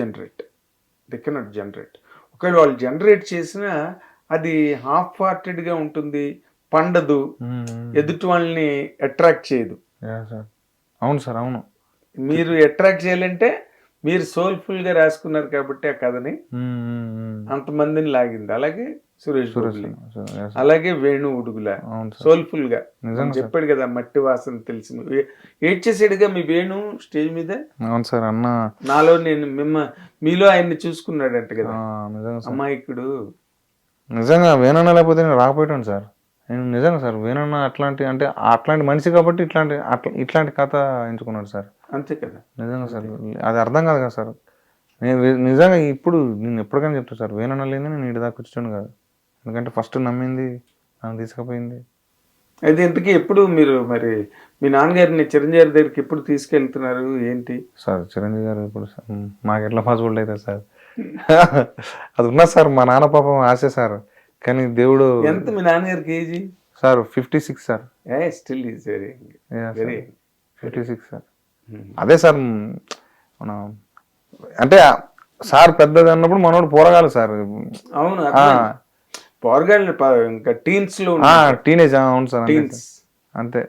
generate. ఒకవేళ వాళ్ళు జనరేట్ చేసినా అది హాఫ్ హార్టెడ్గా ఉంటుంది, పండదు, ఎదుటి వాళ్ళని అట్రాక్ట్ చేయదు. అవును సార్, అవును. మీరు అట్రాక్ట్ చేయాలంటే మీరు సోల్ఫుల్ గా రాసుకున్నారు కాబట్టి ఆ కథని అంతమందిని లాగింది. అలాగే సురేష్ బొబ్బిలి, అలాగే వేణు ఉడుగుల సోల్ఫుల్ గా చెప్పాడు కదా, మట్టి వాసన తెలిసి ఏడ్చేసాడుగా మీ వేణు స్టేజ్ మీద. అవును సార్. అన్న నాలో నేను మీలో ఆయన్ని చూసుకున్నాడంట కదా అమాయకుడు. నిజంగా వేణన్న లేకపోతే నేను రాకపోయాను సార్. నేను నిజంగా సార్ వేణన్న అట్లాంటి మనిషి కాబట్టి ఇట్లాంటి కథ ఎంచుకున్నాడు సార్. అంతే కదా. నిజంగా సార్ అది అర్థం కాదు కదా సార్. నేను నిజంగా ఇప్పుడు నేను ఎప్పటికైనా చెప్తాను సార్, వేణన్న లేని నేను ఇటు దాకా వచ్చాను కాదు. ఎందుకంటే ఫస్ట్ నమ్మింది, నన్ను తీసుకుపోయింది. అయితే ఇంతకీ ఎప్పుడు మీరు మరి మీ నాన్నగారిని చిరంజీవి దగ్గరికి ఎప్పుడు తీసుకెళ్తున్నారు ఏంటి సార్? చిరంజీవి గారు ఇప్పుడు మాకు ఎట్లా పాసిబుల్ అవుతుంది సార్? అది ఉన్నా సార్, మా నాన్న పాపం ఆశ సార్. కానీ దేవుడు. ఎంత మీ నాన్నగారికి age sir? 56 sir. Still is very 56 sir. అదే సార్ మన అంటే సార్ పెద్దది అన్నప్పుడు మనోడు పోరగాలి సార్. అవును, పోరగాళ్ళు ఇంకా టీన్స్ లో టీనేజ్ అవును సార్ అంతే టీన్స్. సార్. అంతే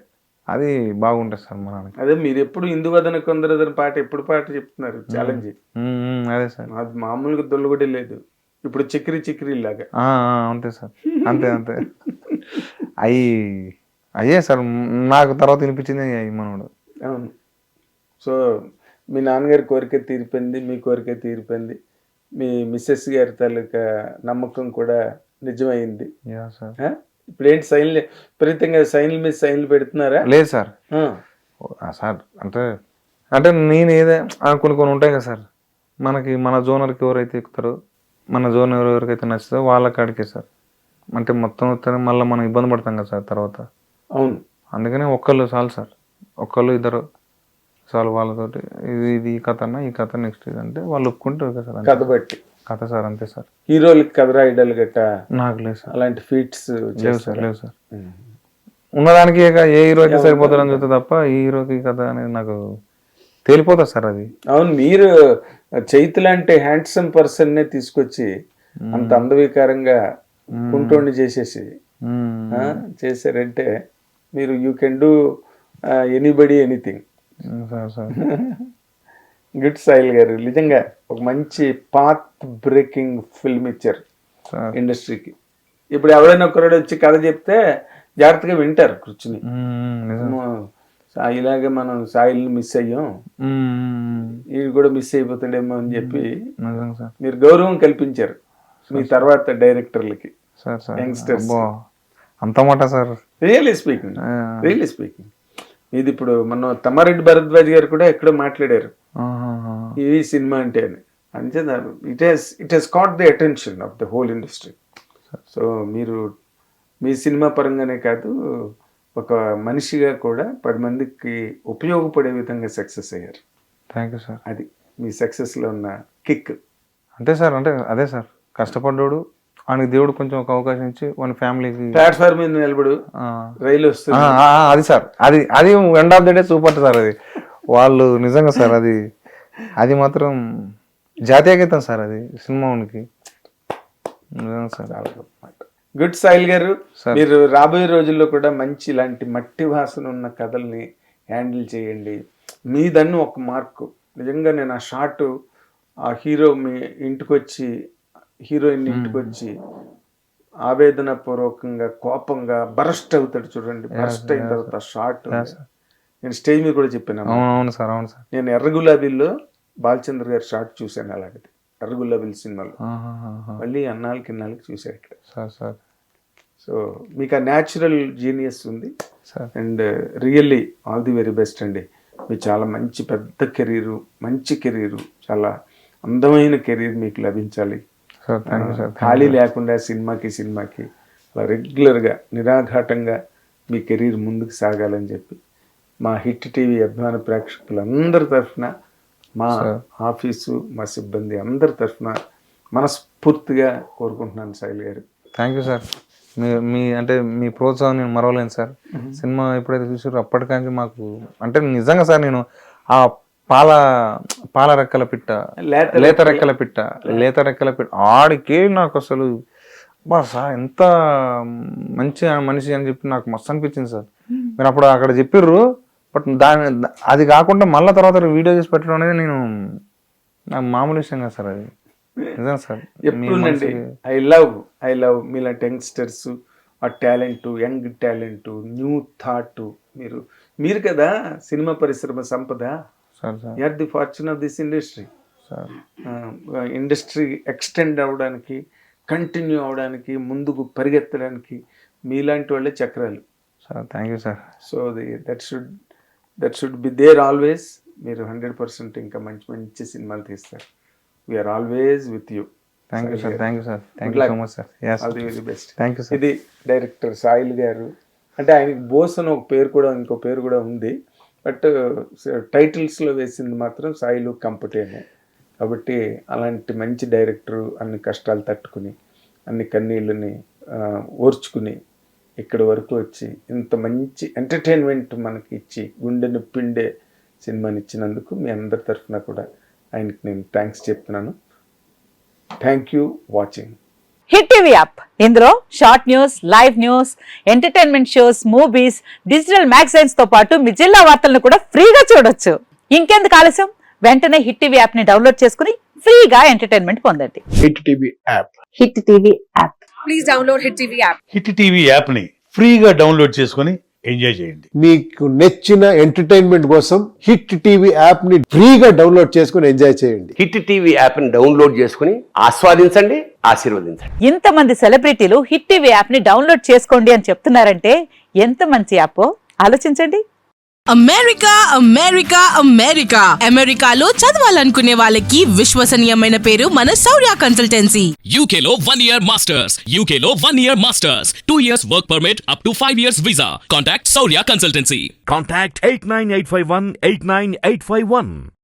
అది బాగుంటుంది సార్ మనకి. అదే మీరు ఎప్పుడు ఇందువదన కొందరదన పాట ఎప్పుడు పాట చెప్తున్నారు ఛాలెంజ్. అదే సార్. అది మామూలుగా దొల్లగొడే లేదు ఇప్పుడు చిక్కిరి చిక్కిరి లాగా. అంతే సార్ అంతే అంతే అవి అయ్యే సార్ నాకు తర్వాత వినిపించింది అయ్యి మనోడు. అవును. సో మీ నాన్నగారి కోరిక తీరిపోయింది, మీ కోరిక తీరిపోయింది, మీ మిస్సెస్ గారి తాలూకా నమ్మకం కూడా నిజమైంది. సార్ ఇప్పుడు ఏంటి సైన్లు విపరీతంగా సైన్ల మీద సైన్లు పెడుతున్నారా? లేదు సార్. సార్ అంటే అంటే నేను కొన్ని ఉంటాయి కదా సార్, మనకి మన జోనర్కి ఎవరైతే ఎక్కుతారో, మన జోనర్ ఎవరికైతే నచ్చుతో వాళ్ళ కాడికే సార్. అంటే మొత్తం మళ్ళీ మనం ఇబ్బంది పడతాం కదా సార్ తర్వాత. అవును. అందుకనే ఒక్కళ్ళు చాలు సార్, ఒక్కళ్ళు ఇద్దరు చాలు వాళ్ళతోటి. ఇది ఈ కథ అన్న, ఈ కథ నెక్స్ట్ ఇది అంటే వాళ్ళు ఒప్పుకుంటారు కదా సార్. కథ బట్టి కథ సార్ అంతే సార్. హీరోలకి కథ రాయడాలు గట్ట నాకు లేదు సార్, అలాంటి ఫీట్స్ లేవు సార్. లేవు సార్. ఉన్నదానికి ఏ హీరోకి సరిపోతారని చెప్తే తప్ప ఈ హీరోకి కథ అనేది నాకు తేలిపోతుంది సార్ అది. అవును. మీరు చైతులు అంటే హ్యాండ్సమ్ పర్సన్ నే తీసుకొచ్చి అంత అందవికారంగా కుంటోండి చేసేసి చేశారంటే మీరు you can do anybody anything. Good soil గారు, నిజంగా ఒక మంచి పాత్ బ్రేకింగ్ ఫిల్మ్ ఇచ్చారు ఇండస్ట్రీకి. ఇప్పుడు ఎవరైనా ఒకరు వచ్చి కథ చెప్తే జాగ్రత్తగా వింటారు కూర్చుని. ఇలాగే మనం సాయిల్ని మిస్ అయ్యాం, వీడు కూడా మిస్ అయిపోతాడేమో అని చెప్పి మీరు గౌరవం కల్పించారు మీ తర్వాత డైరెక్టర్లకి, యంగ్స్టర్స్. అంతమాట సార్. రియల్లీ స్పీకింగ్ ఇది ఇప్పుడు మన తమ్మారెడ్డి భరద్వాజ్ గారు కూడా ఎక్కడో మాట్లాడారు ఇది సినిమా అంటే అని. అంతే it has caught the attention of the whole industry. So మీరు మీ సినిమా పరంగానే కాదు, ఒక మనిషిగా కూడా 10 మందికి ఉపయోగపడే విధంగా సక్సెస్ అయ్యారు. Thank you sir. అది మీ సక్సెస్లో ఉన్న కిక్. అంతే సార్. అంటే అదే సార్, కష్టపడ్డాడు, ఆయనకి దేవుడు కొంచెం ఒక అవకాశం ఇచ్చి మన ఫ్యామిలీకి ప్లాట్ఫామ్ మీద నిలబడు, రైలు వస్తుంది. అది సార్, అది end of the day super sir. అది వాళ్ళు నిజంగా సార్, అది మాత్రం జాతీయ గీతం సార్ అది సినిమాకి. నిజంగా సార్. గుడ్ సాయిల్ గారు, మీరు రాబోయే రోజుల్లో కూడా మంచి ఇలాంటి మట్టి వాసన ఉన్న కథల్ని హ్యాండిల్ చేయండి. మీదన్ను ఒక మార్కు. నిజంగా నేను ఆ షాట్, ఆ హీరో మీ ఇంటికి వచ్చి హీరోయిన్ ఇంటికి వచ్చి ఆవేదన పూర్వకంగా కోపంగా బరస్ట్ అవుతాడు చూడండి. బరస్ట్ అయిన తర్వాత షాట్ నేను స్టేజ్ మీద కూడా చెప్పాను. అవును సార్. అవును సార్. నేను ఎర్ర గులాబీల్లో బాలచంద్ర గారి షాట్ చూశాను అలాంటిది, ఎర్ర గులాబీల సినిమాలో. మళ్ళీ అన్నాళ్ళకి ఇన్నాళ్ళకి చూశాను ఇక్కడ సార్. సో మీకు ఆ న్యాచురల్ జీనియస్ ఉంది and really all the very best అండి. మీరు చాలా మంచి పెద్ద కెరీరు, మంచి కెరీరు, చాలా అందమైన కెరీర్ మీకు లభించాలి. ఖాళీ లేకుండా సినిమాకి అలా రెగ్యులర్గా నిరాఘాటంగా మీ కెరీర్ ముందుకు సాగాలని చెప్పి మా హిట్ టీవీ అభిమాన ప్రేక్షకులందరి తరఫున, మా ఆఫీసు, మా సిబ్బంది అందరి తరఫున మనస్ఫూర్తిగా కోరుకుంటున్నాను సాయిల్ గారు. Thank you sir. మీ ప్రోత్సాహం నేను మరవలేను సార్. సినిమా ఎప్పుడైతే చూసారో అప్పటికాంచి మాకు అంటే నిజంగా సార్, నేను ఆ పాల రెక్కల పిట్ట, లేత రెక్కల పిట్ట ఆడికే నాకు అసలు సార్ ఎంత మంచి మనిషి అని చెప్పి నాకు మస్తు అనిపించింది సార్. మీరు అప్పుడు అక్కడ చెప్పిర్రు, బట్ అది కాకుండా మళ్ళీ తర్వాత వీడియో చేసి పెట్టడం అనేది నాకు మామూలు విషయం కదా సార్. అది నిజం సార్. ఎప్పుడునండి ఐ లవ్ మీలాంటి యంగ్స్టర్స్, ఆ talent, young talent, new thought, మీరు కదా సినిమా పరిశ్రమ సంపద. You are the fortune of this industry. Industry extend అవ్వడానికి, కంటిన్యూ అవ్వడానికి, ముందుకు పరిగెత్తడానికి మీలాంటి వాళ్ళే చక్రాలు sir. Thank you sir. So that should be there always. మీరు 100% ఇంకా మంచి సినిమాలు తీస్తారు. We are always with you. Thank you sir. Thank you sir. Thank you so much sir. All the very best. Thank you sir. ఇది director soil గారు. అంటే ఆయనకి బోస్ అని ఒక పేరు కూడా, ఇంకో పేరు కూడా ఉంది, బట్ టైటిల్స్లో వేసింది మాత్రం సాయిలు కంపటేనే. కాబట్టి అలాంటి మంచి డైరెక్టరు అన్ని కష్టాలు తట్టుకుని, అన్ని కన్నీళ్ళని ఓర్చుకుని ఇక్కడి వరకు వచ్చి ఇంత మంచి ఎంటర్టైన్మెంట్ మనకి ఇచ్చి గుండెను పిండే సినిమాని ఇచ్చినందుకు మీ అందరి తరఫున కూడా ఆయనకి నేను థ్యాంక్స్ చెప్తున్నాను. Thank you watching. Hit TV app ఇందులో short news, live news, entertainment shows, movies, digital magazines తో పాటు మీ జిల్లా వార్తలను కూడా ఫ్రీగా చూడొచ్చు. ఇంకెందుకు ఆలస్యం, వెంటనే హిట్ టీవీ యాప్ ని డౌన్లోడ్ చేసుకుని ఫ్రీగా ఎంటర్టైన్మెంట్ పొందండి. Hit TV app. Hit TV app. Please download hit TV app. Hit TV యాప్ని ఫ్రీగా డౌన్లోడ్ చేసుకొని ఎంజాయ్ చేయండి. మీకు నచ్చిన ఎంటర్టైన్మెంట్ కోసం హిట్ టీవీ యాప్ ని ఫ్రీగా డౌన్లోడ్ చేసుకుని ఎంజాయ్ చేయండి. హిట్ టీవీ యాప్ ని డౌన్లోడ్ చేసుకుని ఆస్వాదించండి, ఆశీర్వదించండి. ఇంతమంది సెలబ్రిటీలు హిట్ టీవీ యాప్ ని డౌన్లోడ్ చేసుకోండి అని చెప్తున్నారంటే ఎంత మంచి యాప్ ఆలోచించండి. అమెరికా అమెరికా అమెరికా అమెరికాలో చదవాలనుకునే వాళ్ళకి విశ్వసనీయమైన పేరు మన శౌర్య consultancy. UK Law 1 Year Masters. UK Law 1 Year Masters. 2 years work permit up to 5 years visa. Contact Saurya Consultancy. Contact 89851 89851.